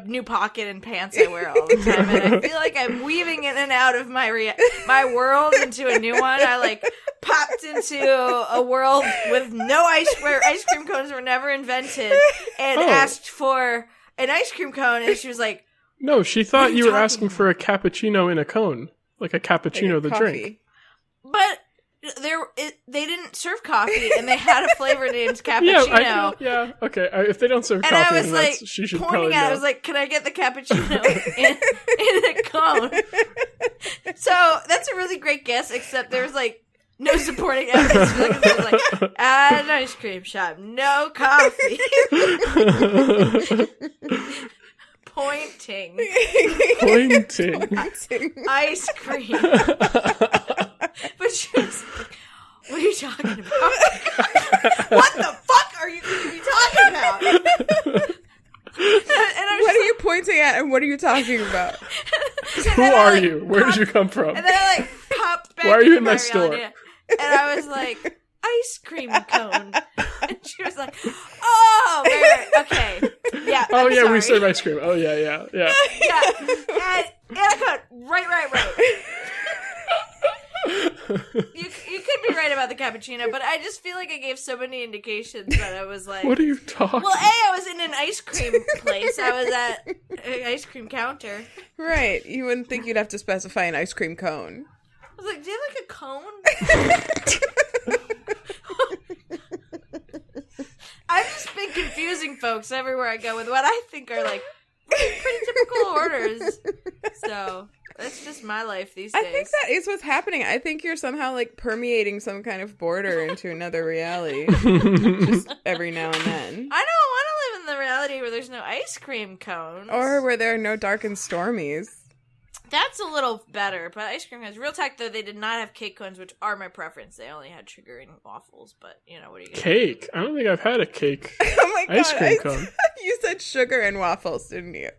Speaker 2: new pocket and pants I wear all the time, and I feel like I'm weaving in and out of my world into a new one. I like popped into a world with where ice cream cones were never invented, and asked for an ice cream cone, and she was like,
Speaker 1: "No, she thought you were asking for a cappuccino in a cone, like a cappuccino, the drink."
Speaker 2: But they didn't serve coffee, and they had a flavor named cappuccino.
Speaker 1: Okay. If they don't serve coffee,
Speaker 2: and I was like,
Speaker 1: she should
Speaker 2: pointing at it, I was like, can I get the cappuccino in a cone? So that's a really great guess, except there's like no supporting evidence. It was like, at an ice cream shop, no coffee. Pointing. Ice cream. But she was like, what are you talking about? What the fuck are you going to be talking about?
Speaker 3: What are you pointing at, and what are you talking about?
Speaker 1: Who are you? Where did you come from?
Speaker 2: And then I like popped back.
Speaker 1: Why are you in
Speaker 2: my
Speaker 1: that store?
Speaker 2: And I was like, ice cream cone. And she was like, oh, right, okay. Yeah.
Speaker 1: Oh,
Speaker 2: I'm
Speaker 1: yeah,
Speaker 2: sorry.
Speaker 1: we serve ice cream. Oh, yeah.
Speaker 2: Yeah. And a cone. Right. You could cappuccino, but I just feel like I gave so many indications that I was like...
Speaker 1: What are you talking?
Speaker 2: Well, I was in an ice cream place. I was at an ice cream counter.
Speaker 3: Right. You wouldn't think you'd have to specify an ice cream cone.
Speaker 2: I was like, do you have like a cone? I've just been confusing folks everywhere I go with what I think are like pretty typical orders. So that's just my life these days.
Speaker 3: I think that is what's happening. I think you're somehow like permeating some kind of border into another reality just every now and then.
Speaker 2: I don't want to live in the reality where there's no ice cream cones.
Speaker 3: Or where there are no dark and stormies.
Speaker 2: That's a little better, but ice cream cones. Real talk, though, they did not have cake cones, which are my preference. They only had sugar and waffles, but, you know, what are you going to do?
Speaker 1: Cake? I don't think I've had a cake.
Speaker 3: Oh my god.
Speaker 1: Ice cream cone.
Speaker 3: You said sugar and waffles, didn't you?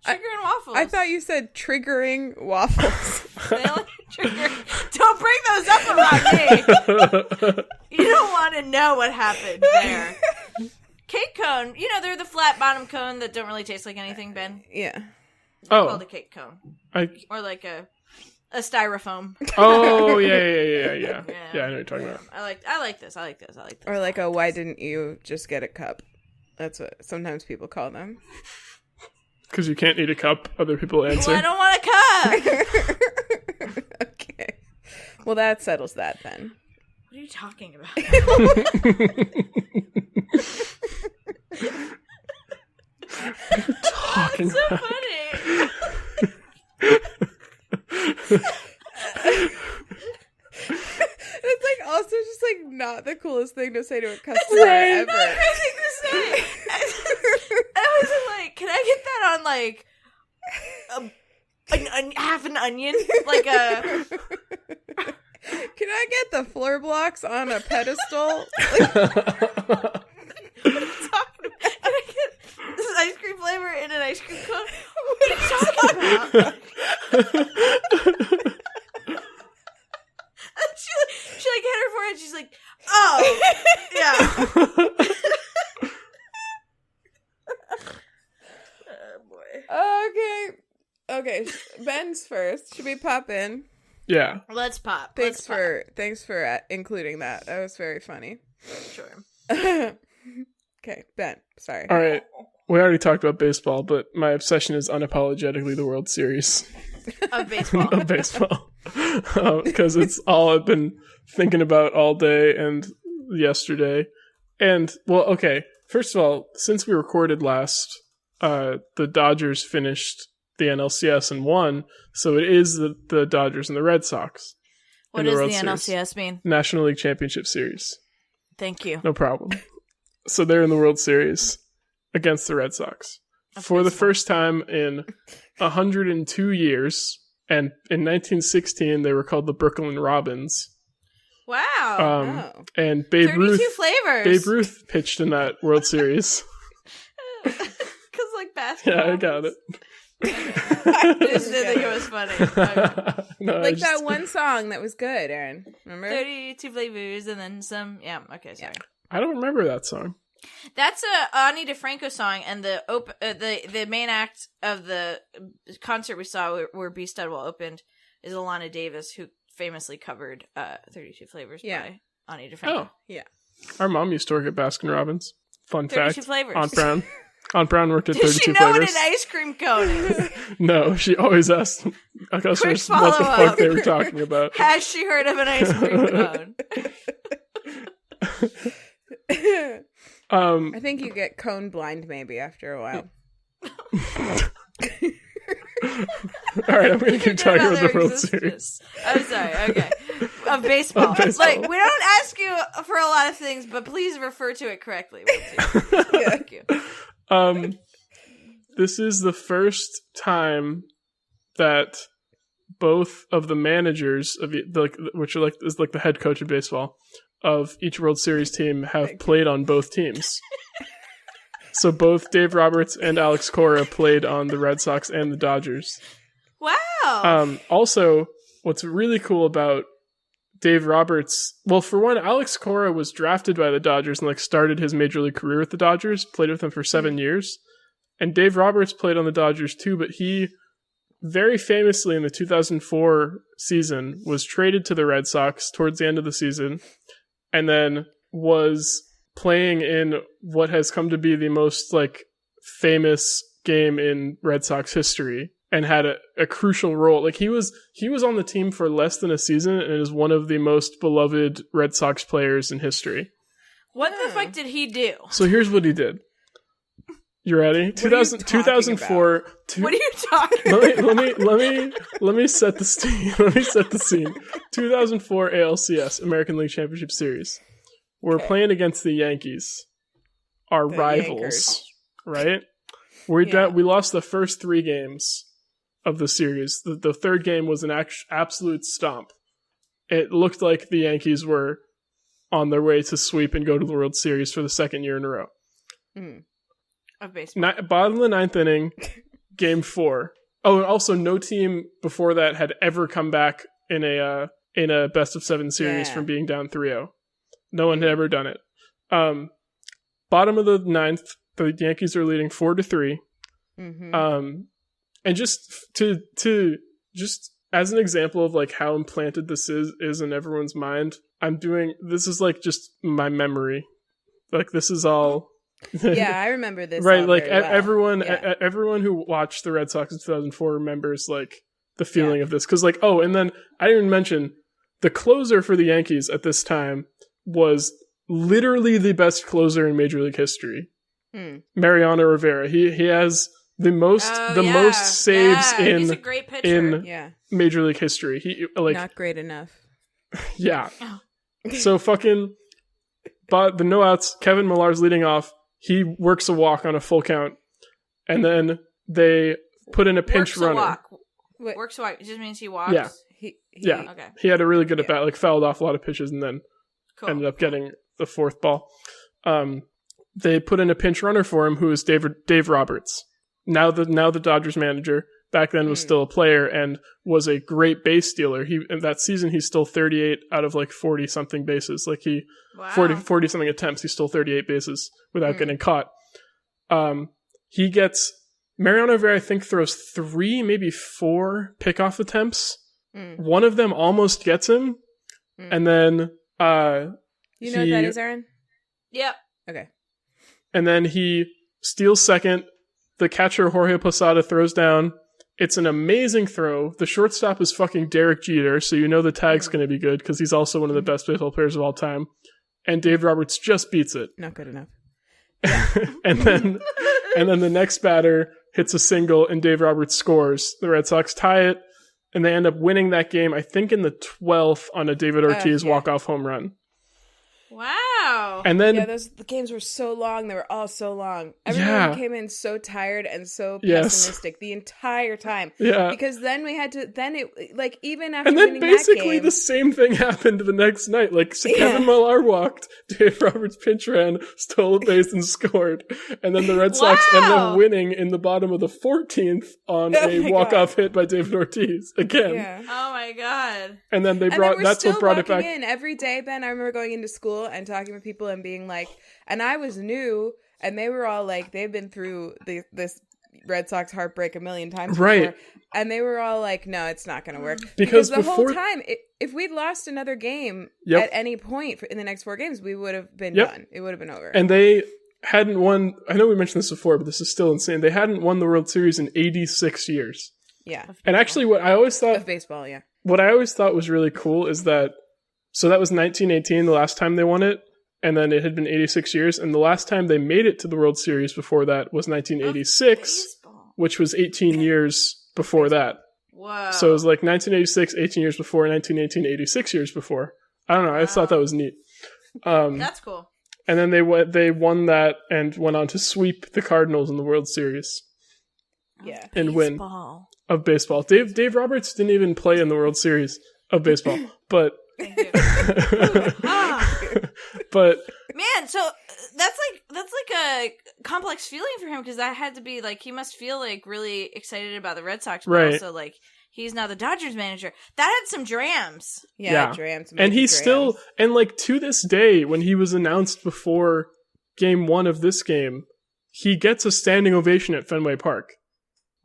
Speaker 2: Sugar and waffles.
Speaker 3: I thought you said triggering waffles.
Speaker 2: They only trigger. Don't bring those up around me. You don't want to know what happened there. Cake cone. You know, they're the flat bottom cone that don't really taste like anything, Ben.
Speaker 3: Yeah.
Speaker 2: They're called a cake cone. Or like a styrofoam.
Speaker 1: Oh, yeah. Yeah, I know what you're talking about.
Speaker 2: I like this.
Speaker 3: Or like a why didn't you just get a cup? That's what sometimes people call them.
Speaker 1: Because you can't need a cup, other people answer.
Speaker 2: Well, I don't want a cup.
Speaker 3: Okay. Well, that settles that then.
Speaker 2: What are you talking about?
Speaker 1: Talking
Speaker 2: so
Speaker 1: about?
Speaker 2: funny.
Speaker 3: It's like also just like not the coolest thing to say to a customer ever.
Speaker 2: Not a crazy thing to say. I was like, can I get that on like half an onion? Like a...
Speaker 3: Can I get the floor blocks on a pedestal?
Speaker 2: What are you talking about? Can I get this ice cream flavor in an ice cream cone? What are you talking about? She like hit her forehead. She's like, oh, yeah. Oh boy.
Speaker 3: Okay. Ben's first. Should we pop in?
Speaker 1: Yeah.
Speaker 2: Let's pop.
Speaker 3: Thanks for including that. That was very funny.
Speaker 2: Sure.
Speaker 3: Okay, Ben. Sorry.
Speaker 1: All right. We already talked about baseball, but my obsession is unapologetically the World Series.
Speaker 2: Of baseball.
Speaker 1: Of baseball. Because it's all I've been thinking about all day and yesterday. And, well, okay. First of all, since we recorded last, the Dodgers finished the NLCS and won, so it is the Dodgers and the Red Sox.
Speaker 2: What does the NLCS mean? National
Speaker 1: League Championship Series.
Speaker 2: Thank you.
Speaker 1: No problem. So they're in the World Series against the Red Sox. For the first time in 102 years, and in 1916 they were called the Brooklyn Robins.
Speaker 2: Wow.
Speaker 1: And Babe
Speaker 2: 32
Speaker 1: Ruth
Speaker 2: flavors.
Speaker 1: Babe Ruth pitched in that World Series.
Speaker 2: Because like basketball.
Speaker 1: Yeah, I got it.
Speaker 2: I just didn't think it was funny. Okay.
Speaker 1: No,
Speaker 3: like that one song that was good, Erin. Remember?
Speaker 2: 32 flavors and then some. Yeah, okay, sorry.
Speaker 3: Yeah.
Speaker 1: I don't remember that song.
Speaker 2: That's a Ani DeFranco song, and the main act of the concert we saw where B Studwell opened is Alana Davis, who famously covered 32 Flavors by Ani DeFranco.
Speaker 1: Oh,
Speaker 3: yeah.
Speaker 1: Our mom used to work at Baskin Robbins. Fun
Speaker 2: 32
Speaker 1: fact.
Speaker 2: Flavors.
Speaker 1: Aunt Brown. Aunt Brown worked at 32
Speaker 2: Does she know
Speaker 1: Flavors.
Speaker 2: what an ice cream cone is?
Speaker 1: No, she always asked customers what the fuck they were talking about.
Speaker 2: Has she heard of an ice cream cone?
Speaker 3: I think you get cone blind maybe after a while.
Speaker 1: All right, I'm going to keep talking about the World Series.
Speaker 2: I'm sorry, okay. Of baseball. Like, we don't ask you for a lot of things, but please refer to it correctly. Thank you.
Speaker 1: This is the first time that both of the managers of which are is like the head coach of baseball of each World Series team have played on both teams. So both Dave Roberts and Alex Cora played on the Red Sox and the Dodgers.
Speaker 2: Wow.
Speaker 1: Also, what's really cool about Dave Roberts, well, for one, Alex Cora was drafted by the Dodgers and started his major league career with the Dodgers, played with them for 7 years. And Dave Roberts played on the Dodgers too, but he very famously in the 2004 season was traded to the Red Sox towards the end of the season, and then was playing in what has come to be the most like famous game in Red Sox history, and had a crucial role. Like he was on the team for less than a season and is one of the most beloved Red Sox players in history.
Speaker 2: What the fuck did he do?
Speaker 1: So here's what he did. You ready? 2004.
Speaker 2: What are you talking about?
Speaker 1: Let me set the scene. Let me set the scene. 2004 ALCS, American League Championship Series. We're playing against the Yankees, our rivals,
Speaker 3: Yankers.
Speaker 1: right? We lost the first 3 games of the series. The third game was an absolute stomp. It looked like the Yankees were on their way to sweep and go to the World Series for the second year in a row.
Speaker 2: Of baseball.
Speaker 1: Bottom of the 9th inning, game 4. Oh, and also no team before that had ever come back in a best of 7 series from being down 3-0. No one had ever done it. Bottom of the 9th, the Yankees are leading 4-3. And just to as an example of like how implanted this is in everyone's mind, this is like just my memory. Like this is all.
Speaker 3: Yeah, I remember this.
Speaker 1: Right, like
Speaker 3: well.
Speaker 1: everyone who watched the Red Sox in 2004 remembers like the feeling of this, because like and then I didn't even mention the closer for the Yankees at this time was literally the best closer in Major League history. Mariano Rivera. He has the most saves
Speaker 2: he's a great pitcher.
Speaker 1: in Major League history. He like
Speaker 3: not great enough.
Speaker 1: Yeah. So fucking but the no outs, Kevin Millar's leading off. He works a walk on a full count, and then they put in a pinch runner.
Speaker 2: Works a walk. It just means he walks.
Speaker 1: Yeah.
Speaker 2: Okay.
Speaker 1: He had a really good at bat, like fouled off a lot of pitches, and then ended up getting the 4th ball. They put in a pinch runner for him, who is Dave Roberts. Now the Dodgers manager. Back then was still a player and was a great base stealer. In that season he stole 38 out of like 40 something bases. Like 40 something attempts, he stole 38 bases without getting caught. He gets Mariano Rivera, I think, throws 3, maybe 4 pickoff attempts. One of them almost gets him. And then
Speaker 3: you know what that is, Erin?
Speaker 2: Yep.
Speaker 3: Okay.
Speaker 1: And then he steals second. The catcher Jorge Posada throws down. It's an amazing throw. The shortstop is fucking Derek Jeter, so you know the tag's going to be good because he's also one of the best baseball players of all time. And Dave Roberts just beats it.
Speaker 3: Not good enough.
Speaker 1: and then the next batter hits a single and Dave Roberts scores. The Red Sox tie it, and they end up winning that game, I think in the 12th on a David Ortiz walk-off home run.
Speaker 2: Wow.
Speaker 1: And then
Speaker 3: the games were so long. They were all so long. Everyone came in so tired and so pessimistic the entire time. Yeah. Because then we had to even after winning that game. And then
Speaker 1: basically the same thing happened the next night. Like Kevin Millar walked, Dave Roberts pinch ran, stole a base and scored. And then the Red Sox ended up winning in the bottom of the 14th on a walk-off hit by David Ortiz again.
Speaker 2: Yeah. Oh my God.
Speaker 1: And then that's what brought it back.
Speaker 3: In every day, Ben, I remember going into school and talking with people and being like, and I was new, and they were all like, they've been through this Red Sox heartbreak a million times before, and they were all like, no, it's not going to work. Because the whole time, if we'd lost another game at any point in the next 4 games, we would have been done. It would have been over.
Speaker 1: And they hadn't won, I know we mentioned this before, but this is still insane. They hadn't won the World Series in 86 years.
Speaker 3: Yeah.
Speaker 1: And actually what I always thought...
Speaker 3: Of baseball, yeah.
Speaker 1: What I always thought was really cool is that, so that was 1918, the last time they won it, and then it had been 86 years, and the last time they made it to the World Series before that was 1986, which was 18 years before that.
Speaker 2: Wow.
Speaker 1: So it was like 1986, 18 years before, 1918, 86 years before. I don't know, I just thought that was neat.
Speaker 2: That's cool.
Speaker 1: And then they won that and went on to sweep the Cardinals in the World Series.
Speaker 3: Yeah.
Speaker 1: And win of baseball. Dave Roberts didn't even play in the World Series of baseball, but...
Speaker 2: Thank you.
Speaker 1: But
Speaker 2: man, so that's like a complex feeling for him, because that had to be like, he must feel like really excited about the Red Sox, but also like he's now the Dodgers manager. That had some drams.
Speaker 3: Yeah. Drams.
Speaker 1: And he's still, and like to this day, when he was announced before game 1 of this game, he gets a standing ovation at Fenway Park.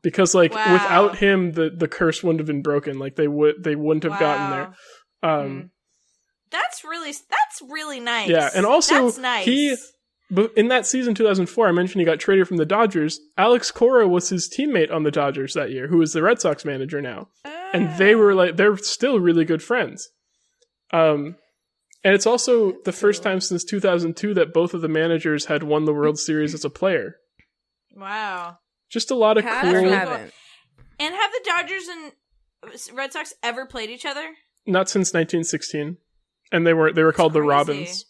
Speaker 1: because like without him, the curse wouldn't have been broken. Like they wouldn't have gotten there.
Speaker 2: That's really nice.
Speaker 1: Yeah, and also
Speaker 2: that's nice.
Speaker 1: But in that season 2004, I mentioned he got traded from the Dodgers. Alex Cora was his teammate on the Dodgers that year, who is the Red Sox manager now. And they're still really good friends. And it's also the first time since 2002 that both of the managers had won the World Series as a player.
Speaker 2: Wow.
Speaker 1: Just a lot of cool.
Speaker 3: Haven't.
Speaker 2: And have the Dodgers and Red Sox ever played each other?
Speaker 1: Not since 1916. And they were called the Robins.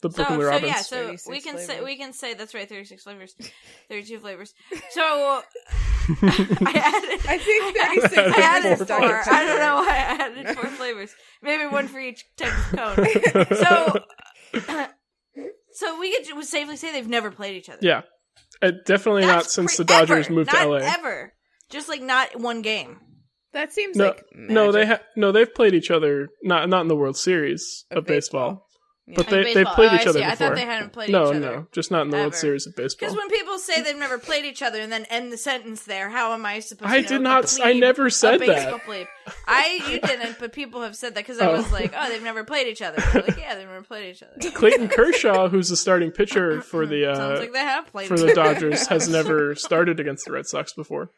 Speaker 1: The Brooklyn Robins.
Speaker 2: Yeah, so we can say that's right, 36 flavors. 32 flavors. So I think 36. I added 4. I don't know why I added 4 flavors. Maybe one for each type of cone. So we could safely say they've never played each other.
Speaker 1: Yeah. Definitely not since the Dodgers moved to LA.
Speaker 2: Not ever. Just like not one game.
Speaker 3: That seems like
Speaker 1: magic. They've played each other not in the World Series of baseball.
Speaker 3: Yeah.
Speaker 1: But they've played each other before.
Speaker 2: I thought they hadn't played each other.
Speaker 1: No, just not in the World Series of baseball.
Speaker 2: Because when people say they've never played each other and then end the sentence there, how am I supposed to
Speaker 1: I never said that.
Speaker 2: You didn't, but people have said that because I was like, oh, they've never played each other. They're like, yeah, they've never played each other.
Speaker 1: Clayton Kershaw, who's the starting pitcher for the
Speaker 2: sounds like they have played
Speaker 1: for the Dodgers, has never started against the Red Sox before.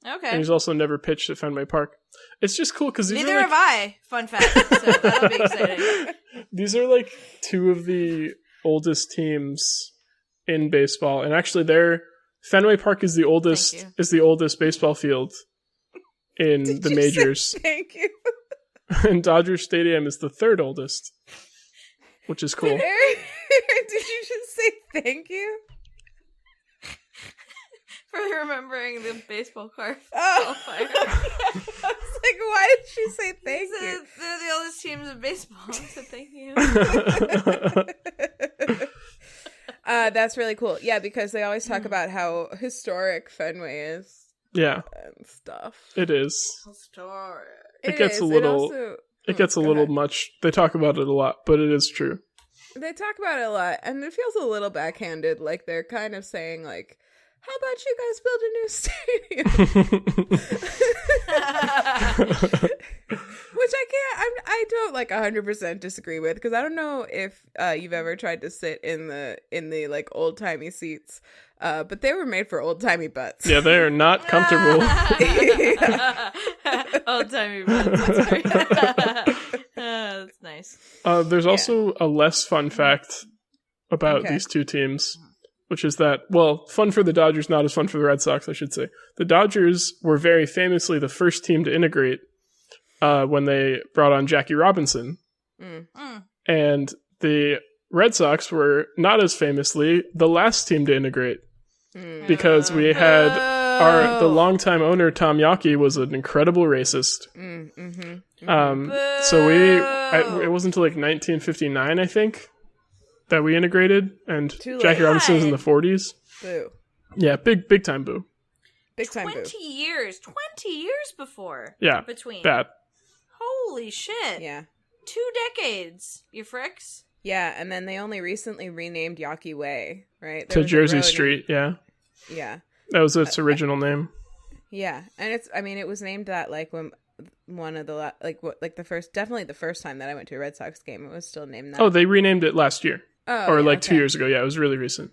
Speaker 2: Okay.
Speaker 1: And he's also never pitched at Fenway Park. It's just cool because
Speaker 2: neither have I. Fun fact. So that'll be exciting.
Speaker 1: These are like two of the oldest teams in baseball, and actually, Fenway Park is the oldest baseball field in the majors.
Speaker 3: Thank you.
Speaker 1: And Dodger Stadium is the third oldest, which is cool.
Speaker 3: Did you just say thank you?
Speaker 2: For remembering the baseball card.
Speaker 3: Oh. I was like, why did she say thank you?
Speaker 2: They're the oldest teams of baseball, so thank you.
Speaker 3: That's really cool. Yeah, because they always talk about how historic Fenway is.
Speaker 1: Yeah.
Speaker 3: And stuff.
Speaker 1: It is.
Speaker 2: Historic.
Speaker 1: It gets a little much. They talk about it a lot, but it is true.
Speaker 3: They talk about it a lot, and it feels a little backhanded. Like they're kind of saying, like, how about you guys build a new stadium? Which I don't like 100% disagree with, because I don't know if you've ever tried to sit in the like old timey seats, but they were made for old timey butts.
Speaker 1: Yeah, they are not comfortable.
Speaker 2: Old timey butts. That's great. That's nice.
Speaker 1: There's also a less fun fact about these two teams. Which is that, well, fun for the Dodgers, not as fun for the Red Sox, I should say. The Dodgers were very famously the first team to integrate when they brought on Jackie Robinson. And the Red Sox were not as famously the last team to integrate. Because we had the longtime owner, Tom Yawkey, was an incredible racist. So it wasn't until like 1959, I think, that we integrated, and Jackie Robinson was in the 40s.
Speaker 3: Boo.
Speaker 1: Yeah, big time boo.
Speaker 3: Big time
Speaker 2: 20 years before.
Speaker 1: Yeah,
Speaker 2: between.
Speaker 1: Bad.
Speaker 2: Holy shit.
Speaker 3: Yeah.
Speaker 2: 2 decades, you fricks.
Speaker 3: Yeah, and then they only recently renamed Yawkey Way, right?
Speaker 1: To Jersey Street, yeah.
Speaker 3: Yeah.
Speaker 1: That was its original name.
Speaker 3: Yeah, and it was named that like when one of the definitely the first time that I went to a Red Sox game, it was still named that.
Speaker 1: Oh, they renamed it last year.
Speaker 3: Oh,
Speaker 1: or 2 years ago. Yeah, it was really recent.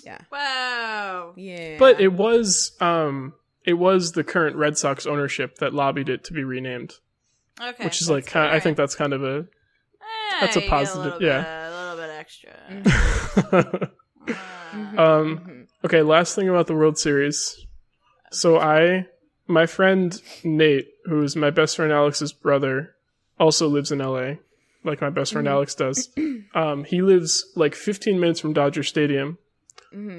Speaker 3: Yeah.
Speaker 2: Wow.
Speaker 3: Yeah.
Speaker 1: But it was the current Red Sox ownership that lobbied it to be renamed.
Speaker 2: Okay.
Speaker 1: Which is like I think that's kind of a that's a positive.
Speaker 2: A little bit extra.
Speaker 1: Okay, last thing about the World Series. So my friend Nate, who's my best friend Alex's brother, also lives in LA. Like my best friend Alex does. He lives like 15 minutes from Dodger Stadium.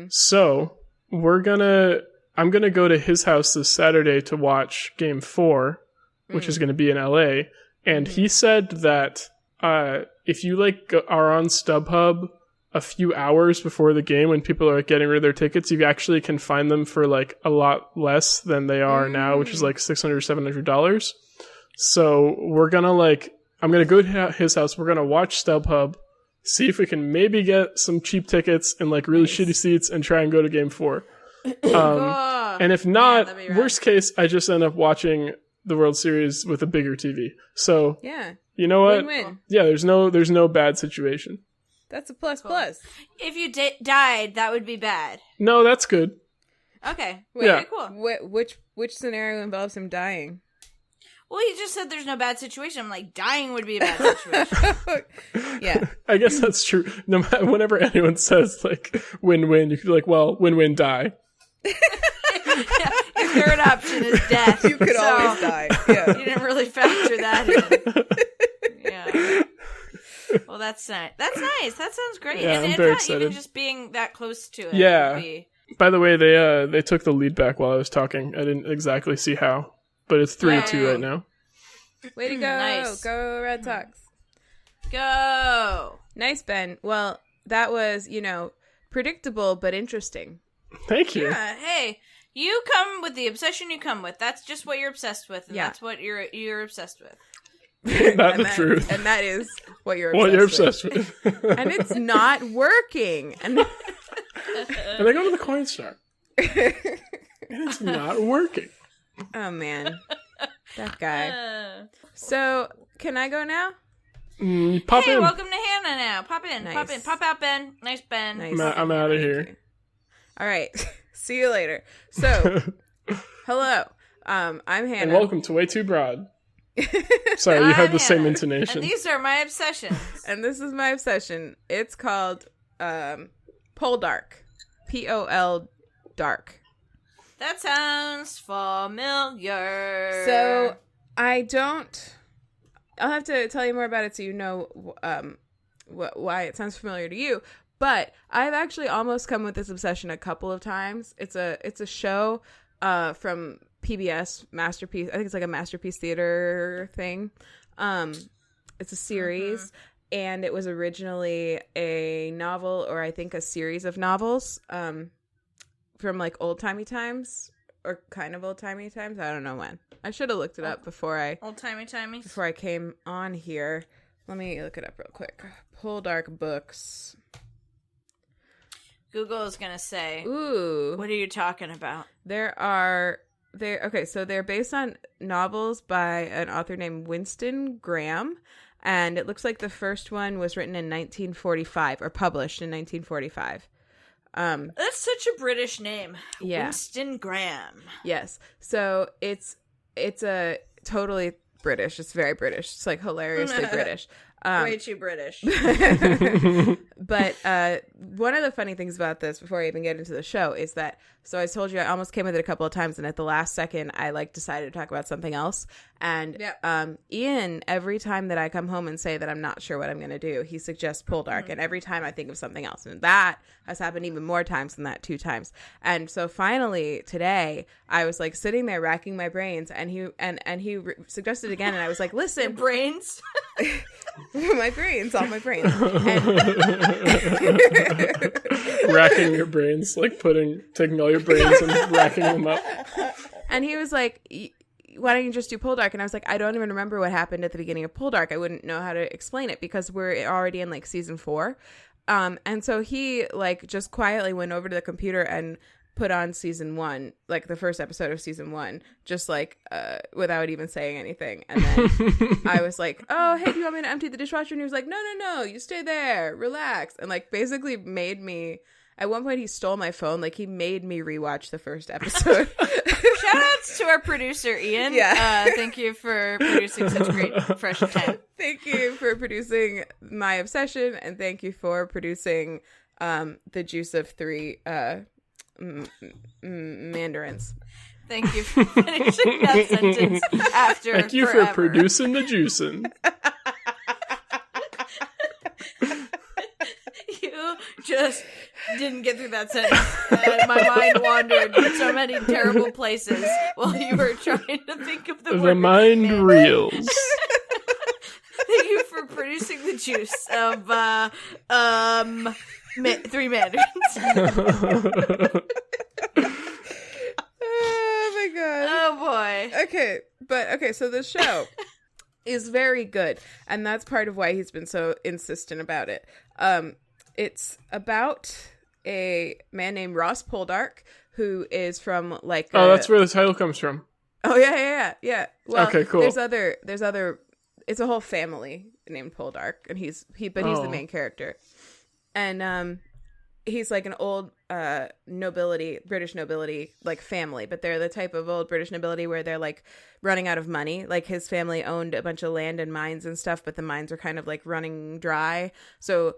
Speaker 1: So I'm gonna go to his house this Saturday to watch Game 4, which is gonna be in LA. And he said that if you are on StubHub a few hours before the game when people are getting rid of their tickets, you actually can find them for like a lot less than they are now, which is like $600 or $700. So I'm going to go to his house. We're going to watch StubHub, see if we can maybe get some cheap tickets and like really shitty seats and try and go to Game 4. And if not, worst case, I just end up watching the World Series with a bigger TV. So,
Speaker 3: yeah,
Speaker 1: you know what?
Speaker 3: Win-win.
Speaker 1: Yeah, there's no bad situation.
Speaker 3: That's a plus plus.
Speaker 2: If you died, that would be bad.
Speaker 1: No, that's good.
Speaker 2: Okay.
Speaker 3: Wait,
Speaker 1: yeah.
Speaker 2: Cool.
Speaker 3: Which scenario involves him dying?
Speaker 2: Well, you just said there's no bad situation. I'm like, dying would be a bad situation.
Speaker 3: Yeah.
Speaker 1: I guess that's true. No matter, whenever anyone says, like, win-win, you could be like, well, win-win, die.
Speaker 2: Yeah, your third option is death.
Speaker 3: You could always die. Yeah.
Speaker 2: You didn't really factor that in. Yeah. Well, that's nice. That's nice. That sounds great.
Speaker 1: Yeah,
Speaker 2: and
Speaker 1: I'm very
Speaker 2: not
Speaker 1: excited.
Speaker 2: even just being that close to it.
Speaker 1: Yeah.
Speaker 2: Would be...
Speaker 1: By the way, they took the lead back while I was talking. I didn't exactly see how, but it's 3-2 right now.
Speaker 3: Way to go.
Speaker 2: Nice.
Speaker 3: Go Red Sox.
Speaker 2: Go.
Speaker 3: Nice, Ben. Well, that was, predictable but interesting.
Speaker 1: Thank you.
Speaker 2: Yeah. Hey, you come with the obsession you come with. That's just what you're obsessed with, and that's what you're obsessed with.
Speaker 1: That's the truth.
Speaker 3: And that is what you're
Speaker 1: obsessed with.
Speaker 3: And it's not working. And
Speaker 1: they go to the coin star. And it's not working.
Speaker 3: Oh, man. That guy. So, can I go now?
Speaker 1: Pop in.
Speaker 2: Welcome to Hannah now. Pop in.
Speaker 3: Nice.
Speaker 2: Pop in. Pop out, Ben. Nice, Ben.
Speaker 3: Nice.
Speaker 1: I'm out of here.
Speaker 3: All right. See you later. So, hello. I'm Hannah.
Speaker 1: And welcome to WayTooBroad. Sorry, you had the same intonation.
Speaker 2: And these are my obsessions.
Speaker 3: And this is my obsession. It's called Poldark. P-O-L dark.
Speaker 2: That sounds familiar.
Speaker 3: So, I'll have to tell you more about it so you know why it sounds familiar to you. But I've actually almost come with this obsession a couple of times. It's a show from PBS, Masterpiece. I think it's like a Masterpiece Theater thing. It's a series, and it was originally a novel, or I think a series of novels from like old-timey times, or kind of old-timey times. I don't know when. I should have looked it up before I came on here. Let me look it up real quick. Poldark books.
Speaker 2: Google is gonna say,
Speaker 3: "Ooh,
Speaker 2: what are you talking about?"
Speaker 3: So they're based on novels by an author named Winston Graham, and it looks like the first one was written in 1945 or published in 1945.
Speaker 2: That's such a British name.
Speaker 3: Yeah.
Speaker 2: Winston Graham.
Speaker 3: Yes. So it's a totally British. It's very British. It's like hilariously British.
Speaker 2: Way too British.
Speaker 3: But one of the funny things about this, before I even get into the show, is that, so I told you I almost came with it a couple of times, and at the last second, I decided to talk about something else. And Ian, every time that I come home and say that I'm not sure what I'm going to do, he suggests Poldark, and every time I think of something else. And that has happened even more times than that, 2 times. And so finally, today, I was sitting there racking my brains, and he suggested again, and I was like, listen.
Speaker 2: Your brains?
Speaker 3: My brains, all my brains. And
Speaker 1: racking your brains, taking all your brains and racking them up.
Speaker 3: And he was like, why don't you just do Poldark? And I was like, I don't even remember what happened at the beginning of Poldark. I wouldn't know how to explain it because we're already in season 4. And so he just quietly went over to the computer and put on season 1, the first episode of season 1, just without even saying anything. And then I was like, oh, hey, do you want me to empty the dishwasher? And he was like, no, you stay there, relax. And basically made me, at one point he stole my phone. He made me rewatch the first episode.
Speaker 2: Shout outs to our producer, Ian.
Speaker 3: Yeah.
Speaker 2: Thank you for producing such great fresh content.
Speaker 3: Thank you for producing my obsession, and thank you for producing the juice of 3 mandarins.
Speaker 2: Thank you for finishing that sentence after
Speaker 1: Thank you
Speaker 2: forever.
Speaker 1: for producing the juicing.
Speaker 2: You just didn't get through that sentence. And my mind wandered so many terrible places while you were trying to think of the word.
Speaker 1: The mind reels.
Speaker 2: Thank you for producing the juice of 3 mandarins.
Speaker 3: Oh my god.
Speaker 2: Oh boy.
Speaker 3: Okay, so the show is very good, and that's part of why he's been so insistent about it. It's about a man named Ross Poldark who is from like
Speaker 1: that's where the title comes from.
Speaker 3: Oh yeah. Well,
Speaker 1: okay, cool.
Speaker 3: There's other. It's a whole family named Poldark, and he's the main character, and he's like an old British nobility like family, but they're the type of old British nobility where they're like running out of money. Like his family owned a bunch of land and mines and stuff, but the mines are kind of like running dry. So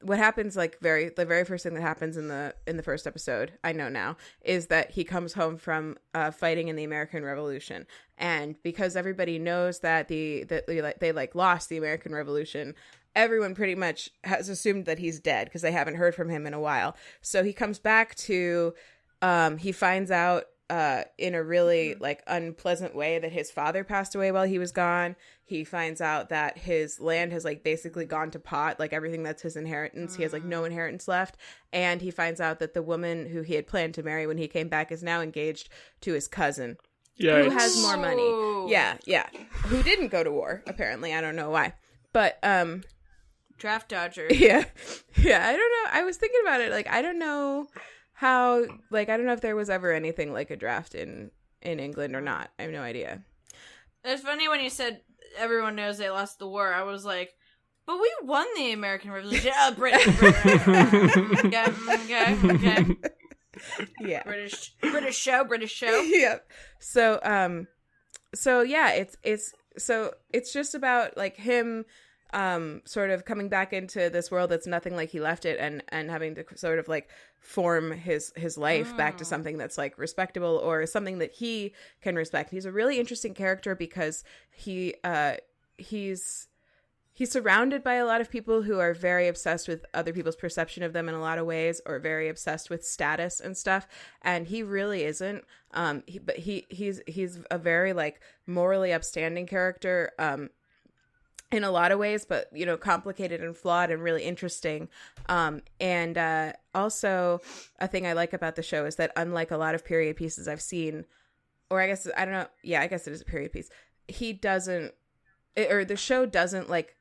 Speaker 3: what happens like the very first thing that happens in the first episode, I know now, is that he comes home from fighting in the American Revolution, and because everybody knows that they lost the American Revolution, everyone pretty much has assumed that he's dead because they haven't heard from him in a while. So he comes back to he finds out in a really like unpleasant way that his father passed away while he was gone. He finds out that his land has like basically gone to pot, like everything that's his inheritance. He has like no inheritance left. And he finds out that the woman who he had planned to marry when he came back is now engaged to his cousin. Yikes. Who has more money. Yeah. Who didn't go to war, apparently. I don't know why. But
Speaker 2: draft dodger.
Speaker 3: Yeah. I don't know. I was thinking about it. Like, I don't know how, like, I don't know if there was ever anything like a draft in England or not. I have no idea.
Speaker 2: It's funny when you said everyone knows they lost the war. I was like, but we won the American Revolution. Britain. Okay.
Speaker 3: Yeah.
Speaker 2: British show.
Speaker 3: Yeah. So yeah, it's just about like him sort of coming back into this world that's nothing like he left it, and having to sort of like form his life back to something that's like respectable or something that he can respect. He's a really interesting character because he's surrounded by a lot of people who are very obsessed with other people's perception of them in a lot of ways, or very obsessed with status and stuff. And he really isn't. He's a very like morally upstanding character, in a lot of ways, but you know, complicated and flawed and really interesting. And also a thing I like about the show is that unlike a lot of period pieces I've seen, or I guess, I don't know. Yeah, I guess it is a period piece. The show doesn't like,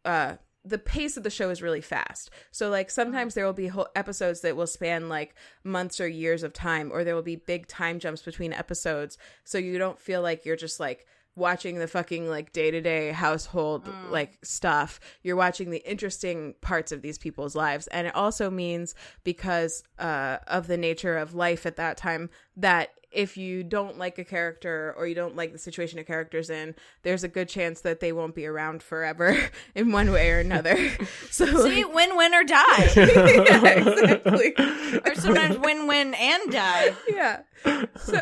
Speaker 3: the pace of the show is really fast. So like sometimes there will be whole episodes that will span like months or years of time, or there will be big time jumps between episodes. So you don't feel like you're just like watching the fucking like day-to-day household like stuff. You're watching the interesting parts of these people's lives. And it also means, because of the nature of life at that time, that if you don't like a character or you don't like the situation a character's in, there's a good chance that they won't be around forever in one way or another. So
Speaker 2: see, win or die.
Speaker 3: Yeah, exactly.
Speaker 2: Or sometimes win and die.
Speaker 3: Yeah. So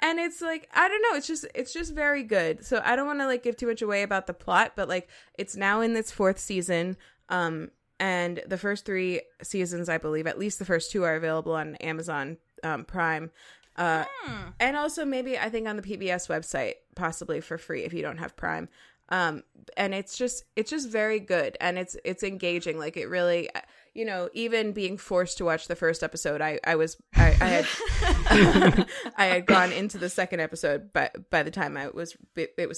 Speaker 3: and it's like, I don't know, it's just very good. So I don't want to like give too much away about the plot, but like it's now in its 4th season. And the first 3 seasons, I believe, at least the first 2 are available on Amazon Prime. And also maybe I think on the PBS website, possibly for free if you don't have Prime. And it's just very good, and it's engaging. Like it really, you know, even being forced to watch the first episode, I had I had gone into the second episode, but by the time it was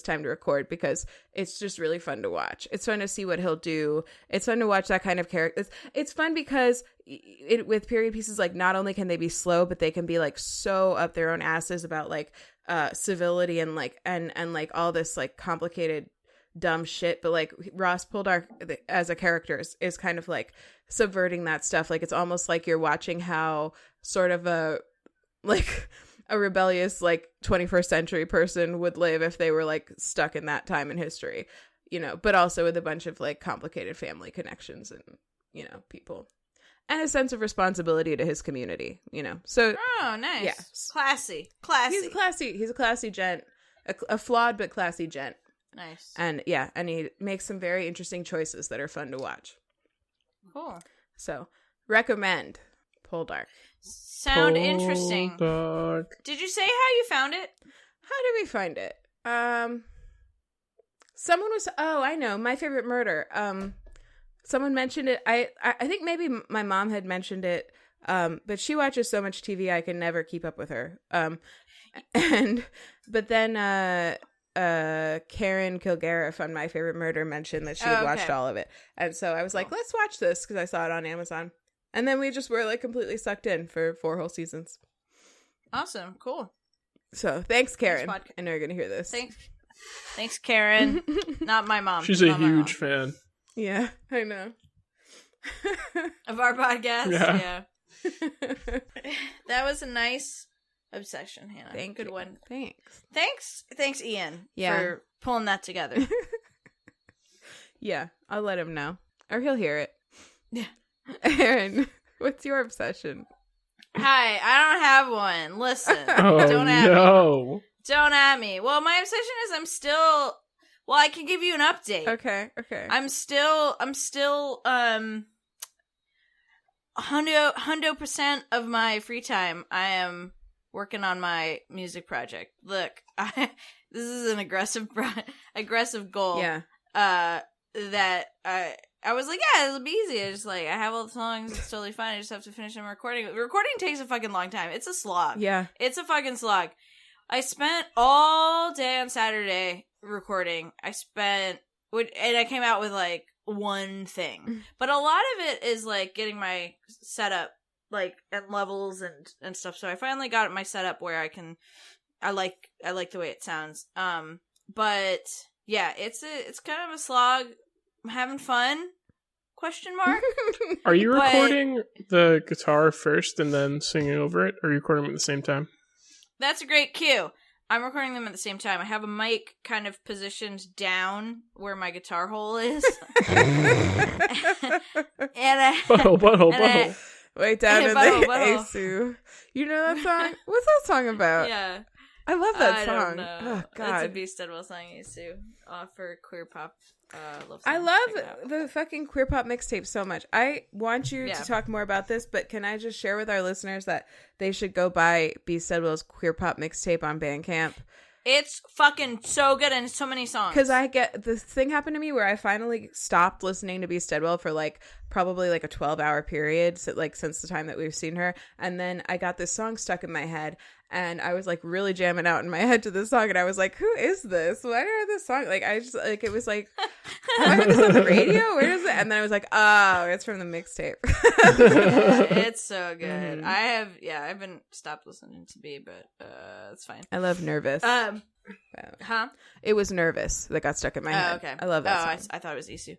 Speaker 3: time to record, because it's just really fun to watch. It's fun to see what he'll do. It's fun to watch that kind of character. It's fun because with period pieces, like not only can they be slow, but they can be like so up their own asses about like civility and like and like all this like complicated dumb shit. But like Ross Poldark as a character is kind of like subverting that stuff. Like it's almost like you're watching how sort of a rebellious like 21st century person would live if they were like stuck in that time in history, you know, but also with a bunch of like complicated family connections and, you know, people, and a sense of responsibility to his community, you know. So
Speaker 2: nice.
Speaker 3: Yeah.
Speaker 2: Classy.
Speaker 3: He's a classy gent, a flawed but classy gent.
Speaker 2: Nice.
Speaker 3: And yeah, and he makes some very interesting choices that are fun to watch.
Speaker 2: Cool.
Speaker 3: So recommend Poldark.
Speaker 2: Sound interesting. Did you say how you found it?
Speaker 3: How did we find it? Someone was, I know, My Favorite Murder. Someone mentioned it. I think maybe my mom had mentioned it. But she watches so much TV I can never keep up with her. But then Karen Kilgariff on My Favorite Murder mentioned that she had watched all of it. And so I was like, let's watch this, because I saw it on Amazon. And then we just were like completely sucked in for 4 whole seasons.
Speaker 2: Awesome. Cool.
Speaker 3: So thanks, Karen. I know you're going to hear this.
Speaker 2: Thanks, Karen. Not my mom.
Speaker 1: She's a huge fan.
Speaker 3: Yeah, I know.
Speaker 2: Of our podcast?
Speaker 1: Yeah.
Speaker 2: That was a nice obsession, Hannah. Good one. Thanks, Ian, for pulling that together.
Speaker 3: Yeah, I'll let him know. Or he'll hear it.
Speaker 2: Yeah.
Speaker 3: Erin, what's your obsession?
Speaker 2: Hi, I don't have one. Listen.
Speaker 1: Oh,
Speaker 2: don't at
Speaker 1: no.
Speaker 2: me. Don't at me. Well, my obsession is I'm still... Well, I can give you an update.
Speaker 3: Okay.
Speaker 2: I'm still 100% of my free time I am working on my music project. Look, this is an aggressive goal.
Speaker 3: Yeah.
Speaker 2: That I was like, yeah, it'll be easy. I have all the songs. It's totally fine. I just have to finish them recording. Recording takes a fucking long time. It's a slog.
Speaker 3: Yeah.
Speaker 2: It's a fucking slog. I spent all day on Saturday recording. And I came out with like one thing. But a lot of it is like getting my setup like and levels and stuff. So I finally got my setup where I like the way it sounds. But yeah, it's kind of a slog. I'm having fun? Question mark.
Speaker 1: Are you recording the guitar first and then singing over it, or are you recording them at the same time?
Speaker 2: That's a great cue. I'm recording them at the same time. I have a mic kind of positioned down where my guitar hole is.
Speaker 1: Butthole.
Speaker 3: Way down in the ASU. You know that song? What's that song about?
Speaker 2: Yeah.
Speaker 3: I love that song.
Speaker 2: Don't know.
Speaker 3: Oh, God.
Speaker 2: It's a B. Studwell song, Sue, for queer pop. Love
Speaker 3: I love the fucking queer pop mixtape so much. I want you to talk more about this, but can I just share with our listeners that they should go buy B. Studwell's queer pop mixtape on Bandcamp?
Speaker 2: It's fucking so good and so many songs.
Speaker 3: Because this thing happened to me where I finally stopped listening to B. Studwell for probably a 12-hour period, since the time that we've seen her. And then I got this song stuck in my head, and I was really jamming out in my head to this song, and I was like, who is this? Why do I have this song? It was like, have I heard this on the radio? Where is it? And then I was like, oh, it's from the mixtape.
Speaker 2: It's so good. Mm-hmm. I haven't stopped listening to B, but it's fine.
Speaker 3: I love Nervous.
Speaker 2: Huh?
Speaker 3: It was Nervous that got stuck in my head.
Speaker 2: Okay.
Speaker 3: I love that song.
Speaker 2: I thought it was Isu.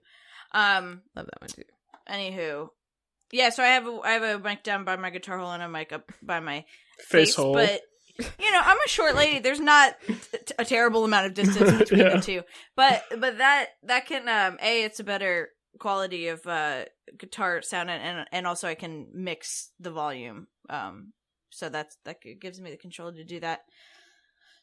Speaker 3: Love that one too.
Speaker 2: Anywho. Yeah, so I have a mic down by my guitar hole and a mic up by my
Speaker 1: face hole.
Speaker 2: But I'm a short lady. There's not a terrible amount of distance between the two. But that can it's a better quality of guitar sound, and also I can mix the volume. So that gives me the control to do that.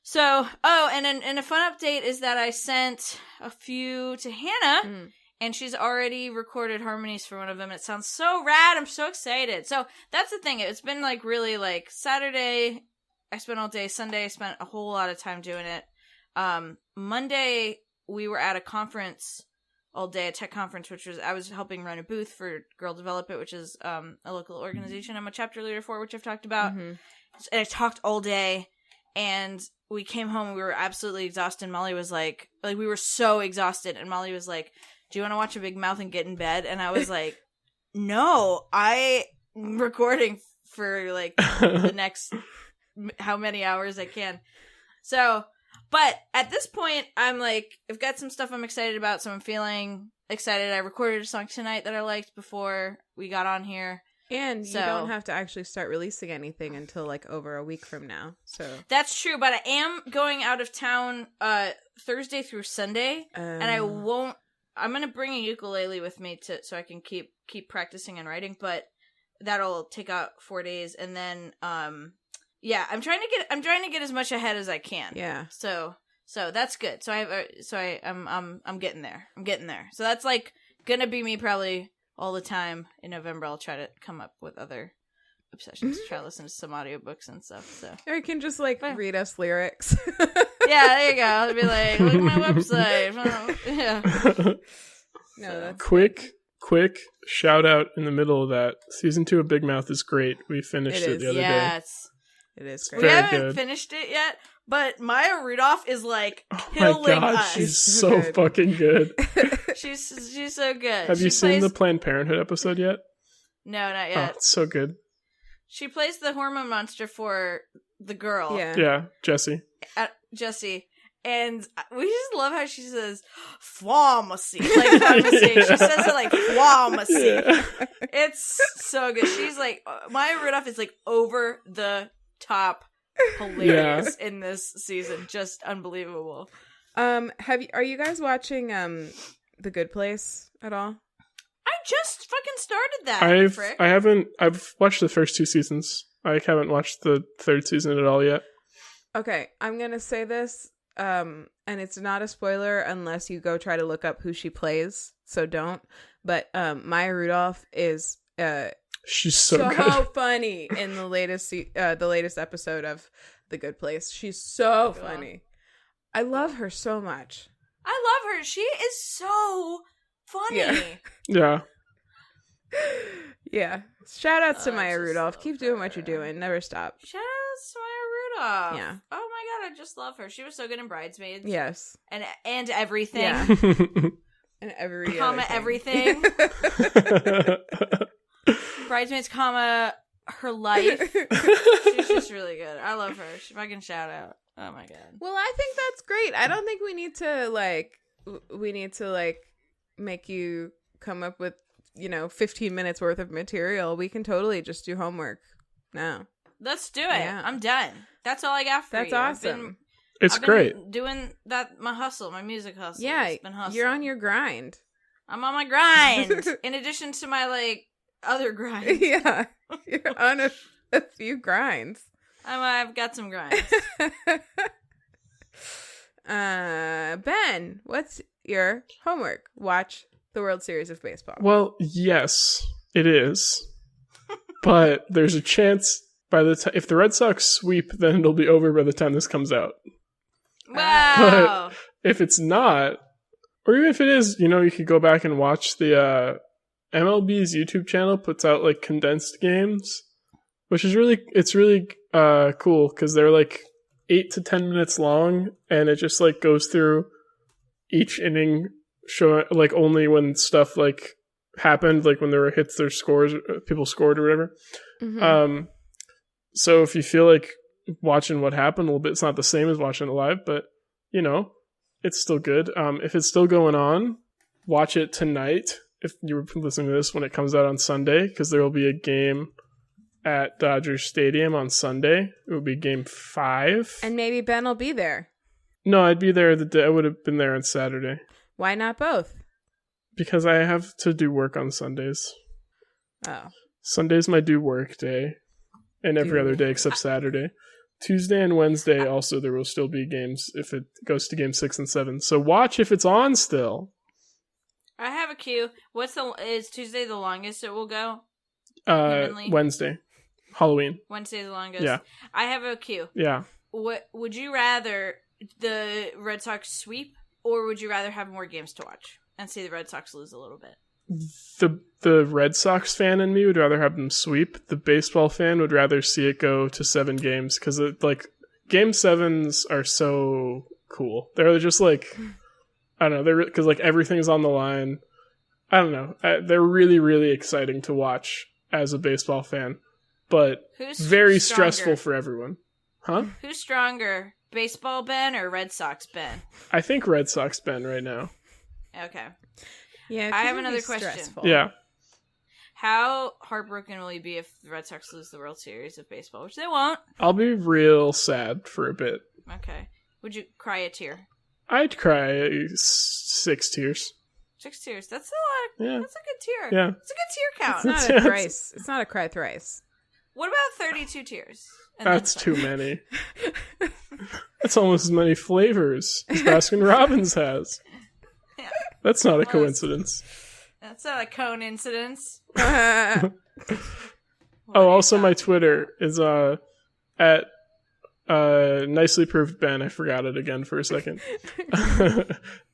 Speaker 2: So, and a fun update is that I sent a few to Hannah, and she's already recorded harmonies for one of them. It sounds so rad. I'm so excited. So that's the thing. It's been really Saturday, I spent all day. Sunday, I spent a whole lot of time doing it. Monday, we were at a conference all day, a tech conference, I was helping run a booth for Girl Develop It, which is a local organization I'm a chapter leader for, which I've talked about. Mm-hmm. And I talked all day, and we came home and we were absolutely exhausted. Molly was like we were so exhausted, and Molly was like, do you want to watch a Big Mouth and get in bed? And I was like, no, I'm recording for the next how many hours I can. So, but at this point, I'm I've got some stuff I'm excited about, so I'm feeling excited. I recorded a song tonight that I liked before we got on here. And you don't have to actually start releasing anything until over a week from now. So that's true, but I am going out of town Thursday through Sunday, and I'm going to bring a ukulele with me so I can keep practicing and writing, but that'll take out 4 days, and then yeah, I'm trying to get as much ahead as I can. Yeah. So that's good. So I'm getting there. So that's gonna be me probably all the time in November. I'll try to come up with other obsessions. Try to listen to some audiobooks and stuff. So
Speaker 3: or you can just read us lyrics.
Speaker 2: Yeah, there you go. I'll be like, look at my website. Yeah.
Speaker 3: No, that's
Speaker 1: quick shout out in the middle of that. Season 2 of Big Mouth is great. We finished it the other day.
Speaker 3: It is great.
Speaker 2: We haven't finished it yet, but Maya Rudolph is killing us.
Speaker 1: She's so fucking good.
Speaker 2: She's so good.
Speaker 1: Have you seen the Planned Parenthood episode yet?
Speaker 2: No, not
Speaker 1: Oh,
Speaker 2: yet.
Speaker 1: it's so good.
Speaker 2: She plays the hormone monster for the girl.
Speaker 1: Yeah, Jessie.
Speaker 2: Jessie. And we just love how she says, pharmacy. Like, pharmacy. She says it like, pharmacy.
Speaker 1: Yeah.
Speaker 2: It's so good. She's like, Maya Rudolph is like over the top hilarious in this season. Just unbelievable.
Speaker 3: Are you guys watching The Good Place at all?
Speaker 2: I just fucking started that.
Speaker 1: I've watched the first 2 seasons. I haven't watched the 3rd season at all yet.
Speaker 3: Okay, I'm gonna say this, and it's not a spoiler unless you go try to look up who she plays, so don't. But Maya Rudolph is
Speaker 1: she's so good.
Speaker 3: funny in the latest episode of The Good Place. She's so funny. I love her so much.
Speaker 2: I love her. She is so funny.
Speaker 1: Yeah.
Speaker 3: Yeah. Shout outs to Maya
Speaker 2: just
Speaker 3: Rudolph.
Speaker 2: love
Speaker 3: Keep doing
Speaker 2: her.
Speaker 3: what you're doing. Never stop.
Speaker 2: Shout out to Maya Rudolph.
Speaker 3: Yeah.
Speaker 2: Oh my god, I just love her. She was so good in Bridesmaids.
Speaker 3: Yes.
Speaker 2: And everything.
Speaker 3: Yeah. And every
Speaker 2: comma
Speaker 3: other thing.
Speaker 2: everything. Bridesmaids, comma her life. She's just really good. I love her. She fucking shout out. Oh my god.
Speaker 3: Well, I think that's great. I don't think we need to make you come up with 15 minutes worth of material. We can totally just do homework now.
Speaker 2: Let's do it.
Speaker 3: Yeah.
Speaker 2: I'm done. That's all I got for
Speaker 3: That's
Speaker 2: you.
Speaker 3: awesome.
Speaker 1: It's
Speaker 2: I've
Speaker 1: great.
Speaker 2: been doing my music hustle.
Speaker 3: Yeah,
Speaker 2: It's been hustling.
Speaker 3: you're on your grind.
Speaker 2: I'm on my grind. In addition to my other grinds.
Speaker 3: Yeah, you're on a few grinds.
Speaker 2: I've got some grinds.
Speaker 3: Ben, what's your homework? Watch the World Series of Baseball.
Speaker 1: Well, yes, it is. But there's a chance by the time if the Red Sox sweep, then it'll be over by the time this comes out.
Speaker 2: Wow.
Speaker 1: But if it's not, or even if it is, you could go back and watch the MLB's YouTube channel puts out condensed games, which is really cool because they're 8 to 10 minutes long, and it just goes through each inning, showing only when stuff happened, when there were hits, there's scores, people scored or whatever.
Speaker 3: Mm-hmm.
Speaker 1: So if you feel like watching what happened a little bit, it's not the same as watching it live, but it's still good. If it's still going on, watch it tonight. If you were listening to this when it comes out on Sunday, because there will be a game at Dodger Stadium on Sunday. It will be game 5.
Speaker 3: And maybe Ben will be there.
Speaker 1: No, I'd be there the day. I would have been there on Saturday.
Speaker 3: Why not both?
Speaker 1: Because I have to do work on Sundays.
Speaker 3: Oh.
Speaker 1: Sunday's my do work day. And every other day except Saturday. Tuesday and Wednesday also there will still be games if it goes to game 6 and 7. So watch if it's on still.
Speaker 2: I have a queue. Is Tuesday the longest it will go?
Speaker 1: Wednesday. Halloween.
Speaker 2: Wednesday the longest.
Speaker 1: Yeah.
Speaker 2: I have a queue.
Speaker 1: Yeah.
Speaker 2: What would you rather, the Red Sox sweep, or would you rather have more games to watch and see the Red Sox lose a little bit?
Speaker 1: The Red Sox fan in me would rather have them sweep. The baseball fan would rather see it go to 7 games because game 7s are so cool. They're just I don't know. They're because everything's on the line. I don't know. They're really, really exciting to watch as a baseball fan, but very stressful for everyone. Huh?
Speaker 2: Who's stronger, baseball Ben or Red Sox Ben?
Speaker 1: I think Red Sox Ben right now.
Speaker 2: Okay.
Speaker 3: Yeah,
Speaker 2: I have another question.
Speaker 3: Stressful.
Speaker 1: Yeah.
Speaker 2: How heartbroken will you be if the Red Sox lose the World Series of Baseball? Which they won't.
Speaker 1: I'll be real sad for a bit.
Speaker 2: Okay. Would you cry a tear?
Speaker 1: I'd cry 6 tears.
Speaker 2: 6 tears. That's a lot.
Speaker 1: Yeah.
Speaker 2: That's a good tear.
Speaker 1: Yeah.
Speaker 2: It's a good tear count.
Speaker 3: It's not a thrice. It's not a cry thrice.
Speaker 2: What about 32 tears? And
Speaker 1: That's too many. That's almost as many flavors as Baskin Robbins has.
Speaker 2: Yeah.
Speaker 1: That's not a coincidence.
Speaker 2: That's not a cone incidence.
Speaker 1: Also my Twitter is at nicely proved Ben. I forgot it again for a second.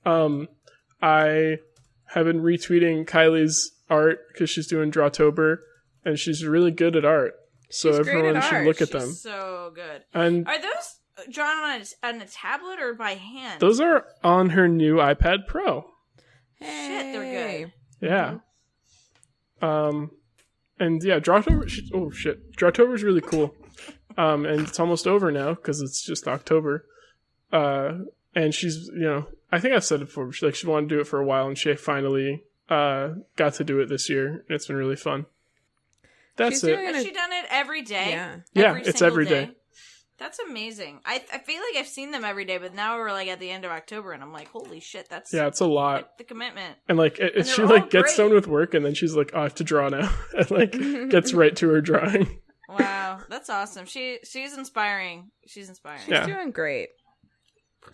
Speaker 1: I have been retweeting Kylie's art because she's doing Drawtober, and she's really good at art. So
Speaker 3: She's great
Speaker 1: everyone
Speaker 3: at
Speaker 1: should
Speaker 3: art.
Speaker 1: look at
Speaker 2: She's
Speaker 1: them.
Speaker 2: so good.
Speaker 1: And
Speaker 2: Are those drawn on a tablet or by hand?
Speaker 1: those are on her new iPad Pro.
Speaker 3: Hey.
Speaker 2: Shit, they're good.
Speaker 1: Yeah. And yeah, Drawtober. Oh shit, Drawtober's really cool. And it's almost over now because it's just October. And she's, I think I've said it before. She wanted to do it for a while, and she finally got to do it this year. And it's been really fun. That's it.
Speaker 2: Has she done it every day?
Speaker 1: Yeah, it's every day.
Speaker 2: That's amazing. I feel like I've seen them every day, but now we're like at the end of October, and I'm like, holy shit, that's
Speaker 1: it's a lot.
Speaker 2: The commitment.
Speaker 1: And like, she like gets done with work, and then she's like, oh, I have to draw now, and like gets right to her drawing.
Speaker 2: Wow, that's awesome. She's inspiring. She's
Speaker 3: doing great.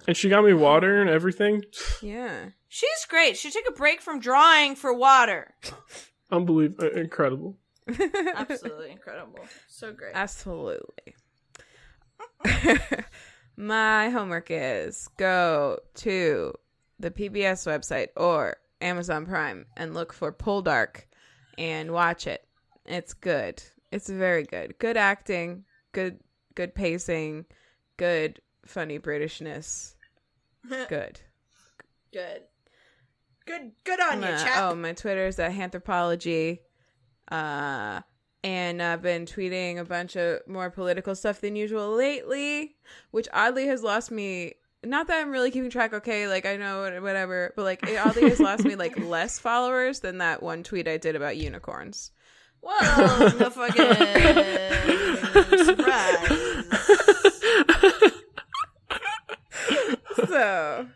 Speaker 1: And she got me water and everything.
Speaker 3: Yeah,
Speaker 2: she's great. She took a break from drawing for water.
Speaker 1: Unbelievable, incredible.
Speaker 2: Absolutely incredible. So great.
Speaker 3: Absolutely. My homework is go to the PBS website or Amazon Prime and look for Poldark and watch it. It's good. It's very good. Good acting, good pacing, good funny Britishness. Good.
Speaker 2: Good on you, chap.
Speaker 3: Oh, my Twitter is at Anthropology. And I've been tweeting a bunch of more political stuff than usual lately, which oddly has lost me. Not that I'm really keeping track. Okay, like I know whatever, but like it oddly has lost me like less followers than that one tweet I did about unicorns.
Speaker 2: Well, no fucking surprise.
Speaker 3: So,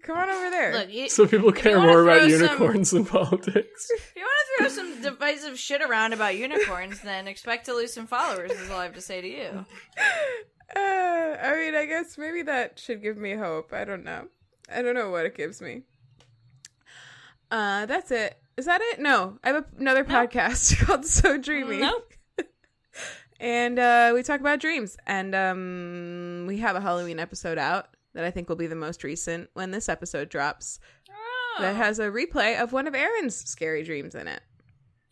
Speaker 3: come on over there.
Speaker 2: Look,
Speaker 1: so people care more about unicorns than politics.
Speaker 2: If you want to throw some divisive shit around about unicorns, then expect to lose some followers, is all I have to say to you.
Speaker 3: I mean, I guess maybe that should give me hope. I don't know. I don't know what it gives me. That's it. Is that it? No. I have another podcast called So Dreamy.
Speaker 2: Nope.
Speaker 3: And we talk about dreams. And we have a Halloween episode out that I think will be the most recent when this episode drops.
Speaker 2: Oh.
Speaker 3: That has a replay of one of Erin's scary dreams in it.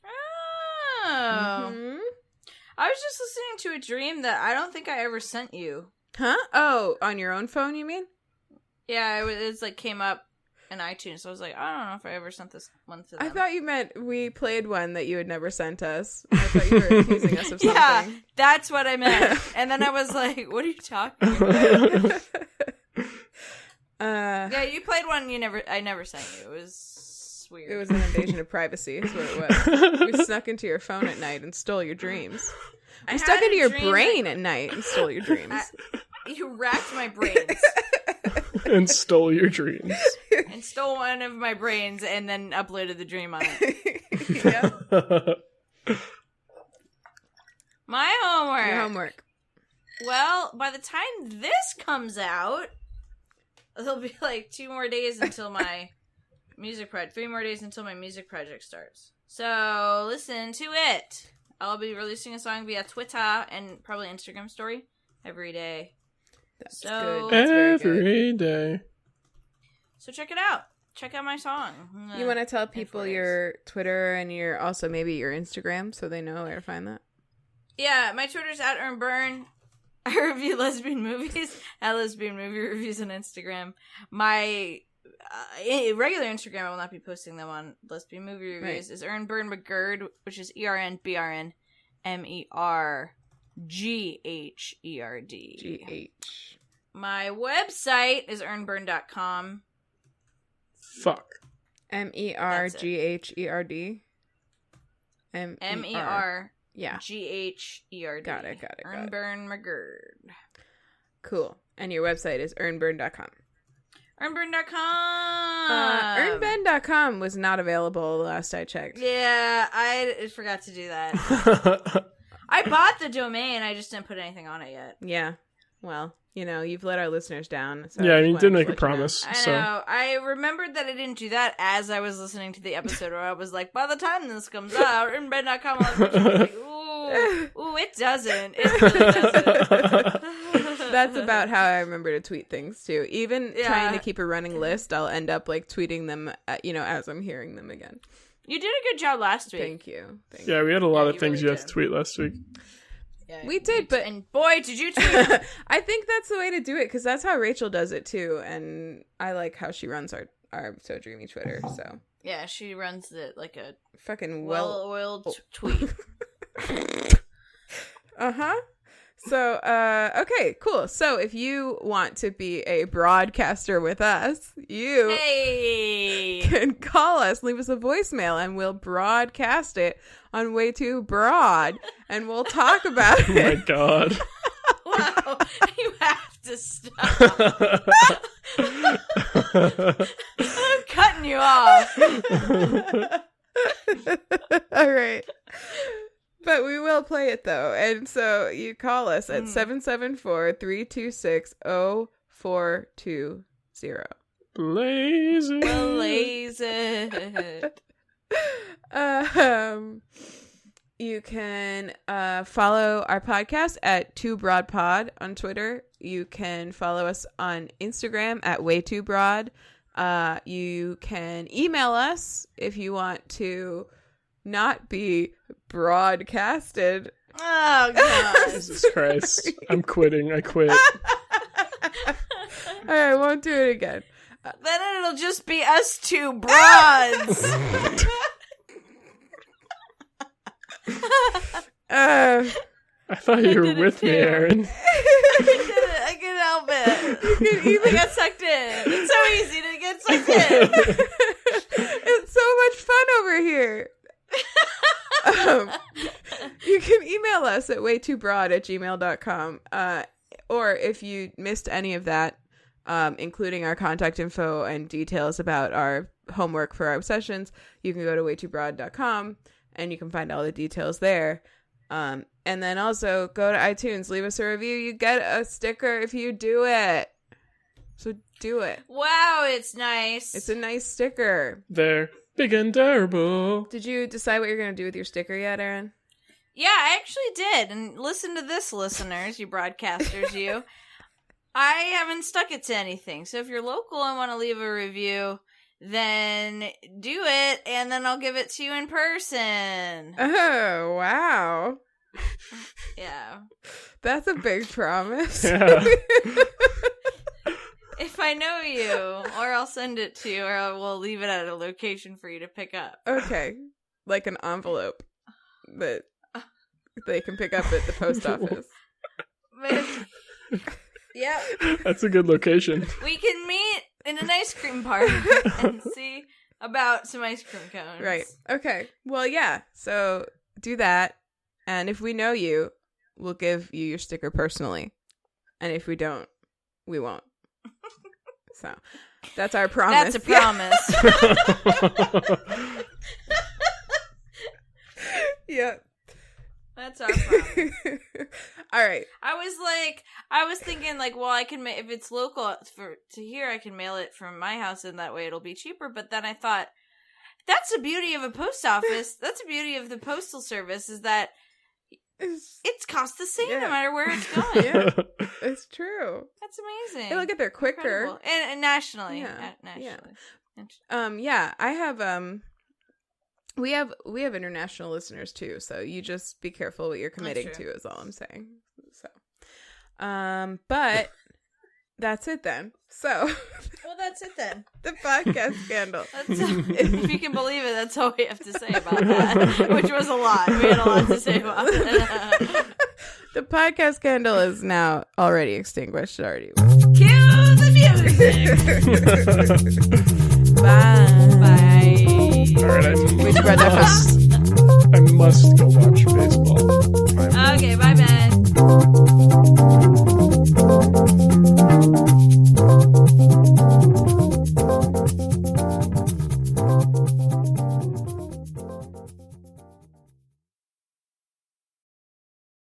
Speaker 2: Oh. Mm-hmm. I was just listening to a dream that I don't think I ever sent you.
Speaker 3: Huh? Oh, on your own phone, you mean?
Speaker 2: Yeah, it's like came up in iTunes. So I was like, I don't know if I ever sent this one to them.
Speaker 3: I thought you meant we played one that you had never sent us. I thought you were accusing us of something.
Speaker 2: Yeah, that's what I meant. And then I was like, what are you talking about? Yeah, you played one I never sent you. It was weird.
Speaker 3: It was an invasion of privacy is what it was. We snuck into your phone at night and stole your dreams. We stuck into your brain at night and stole your dreams.
Speaker 2: You racked my brains.
Speaker 1: And stole your dreams.
Speaker 2: And stole one of my brains and then uploaded the dream on it.
Speaker 3: Yep.
Speaker 2: My homework.
Speaker 3: Your homework.
Speaker 2: Well, by the time this comes out, there'll be like 2 more days until my music project. 3 more days until my music project starts. So listen to it. I'll be releasing a song via Twitter and probably Instagram story every day.
Speaker 3: That's
Speaker 2: good.
Speaker 1: Every day.
Speaker 2: So check it out. Check out my song.
Speaker 3: You want to tell people your Twitter and also maybe your Instagram so they know where to find that?
Speaker 2: Yeah, my Twitter's at ErinBurn. I review lesbian movies at LesbianMovieReviews on Instagram. My regular Instagram, I will not be posting them on Lesbian Movie Reviews, is ErinBurnMcGurd, which is ERNBRNMERGHERD.
Speaker 3: GH.
Speaker 2: My website is erinburn.com.
Speaker 1: Fuck.
Speaker 3: MERGHERD.
Speaker 2: MER.
Speaker 3: Yeah.
Speaker 2: GHERD.
Speaker 3: Got it.
Speaker 2: ErinBurnMcGurd.
Speaker 3: Cool. And your website is erinburn.com.
Speaker 2: ErinBurn.com.
Speaker 3: ErinBurn.com was not available last I checked.
Speaker 2: Yeah, I forgot to do that. I bought the domain, I just didn't put anything on it yet.
Speaker 3: Yeah. Well, you've let our listeners down. So
Speaker 1: yeah, you did make a promise.
Speaker 2: I know. I remembered that I didn't do that as I was listening to the episode where I was like, by the time this comes out, ErinBurn.com will have like, ooh, it doesn't. It really doesn't.
Speaker 3: That's about how I remember to tweet things too. Even trying to keep a running list, I'll end up like tweeting them, as I'm hearing them again.
Speaker 2: You did a good job last week.
Speaker 3: Thank you.
Speaker 1: Yeah, we had a lot of things you had to tweet last week.
Speaker 2: Yeah,
Speaker 3: we did, but
Speaker 2: and boy, did you tweet them.
Speaker 3: I think that's the way to do it because that's how Rachel does it too, and I like how she runs our So Dreamy Twitter. So
Speaker 2: Yeah, she runs it like a
Speaker 3: fucking
Speaker 2: well-oiled tweet.
Speaker 3: Uh-huh. So, okay, cool. So if you want to be a broadcaster with us, you can call us, leave us a voicemail, and we'll broadcast it on WayTooBroad, and we'll talk about it.
Speaker 1: Oh my god.
Speaker 2: Wow, you have to stop. I'm cutting you off.
Speaker 3: All right. But we will play it, though. And so you call us at 774-326-0420.
Speaker 1: Blaze it.
Speaker 2: Blaze it.
Speaker 3: You can follow our podcast at WayTooBroadPod on Twitter. You can follow us on Instagram at WayTooBroad. You can email us if you want to not be broadcasted.
Speaker 2: Oh, God.
Speaker 1: Jesus Christ. I'm quitting. I quit.
Speaker 3: All right, I won't do it again.
Speaker 2: Then it'll just be us two broads.
Speaker 1: I thought you were with me, Erin.
Speaker 2: I can help it. I got sucked in. It's so easy to get sucked in.
Speaker 3: It's so much fun over here. You can email us at waytoobroad@gmail.com. Or if you missed any of that, including our contact info and details about our homework for our sessions, you can go to waytoobroad.com and you can find all the details there. And then also go to iTunes, leave us a review. You get a sticker if you do it. So do it.
Speaker 2: Wow, it's nice.
Speaker 3: It's a nice sticker.
Speaker 1: They're big and durable.
Speaker 3: Did you decide what you're going to do with your sticker yet, Erin?
Speaker 2: Yeah, I actually did. And listen to this, listeners, you broadcasters, you. I haven't stuck it to anything. So if you're local and want to leave a review, then do it, and then I'll give it to you in person.
Speaker 3: Oh, wow.
Speaker 2: Yeah.
Speaker 3: That's a big promise.
Speaker 1: Yeah.
Speaker 2: If I know you, or I'll send it to you, or I will leave it at a location for you to pick up.
Speaker 3: Okay. Like an envelope that they can pick up at the post office.
Speaker 2: Yep.
Speaker 1: That's a good location.
Speaker 2: We can meet in an ice cream park and see about some ice cream cones.
Speaker 3: Right. Okay. Well, yeah. So do that. And if we know you, we'll give you your sticker personally. And if we don't, we won't. So that's our promise.
Speaker 2: That's a promise.
Speaker 3: Yep.
Speaker 2: That's our promise.
Speaker 3: All right.
Speaker 2: I was thinking well, I can if it's local to here, I can mail it from my house, and that way it'll be cheaper. But then I thought, that's the beauty of a post office. That's the beauty of the postal service, is that it's cost the same no matter where it's going.
Speaker 3: Yeah, it's true.
Speaker 2: That's amazing.
Speaker 3: It'll get there quicker.
Speaker 2: Incredible. And nationally.
Speaker 3: Yeah.
Speaker 2: Nationally.
Speaker 3: Yeah. I have we have international listeners too, so you just be careful what you're committing to is all I'm saying. So but that's it then. So
Speaker 2: well, that's it then.
Speaker 3: The podcast scandal.
Speaker 2: If you can believe it, that's all we have to say about that, which was a lot. We had a lot to say about it.
Speaker 3: The podcast scandal is now already extinguished. Cue
Speaker 2: the music. Bye.
Speaker 1: All right,
Speaker 3: I must
Speaker 1: go watch baseball.
Speaker 2: Okay, bye.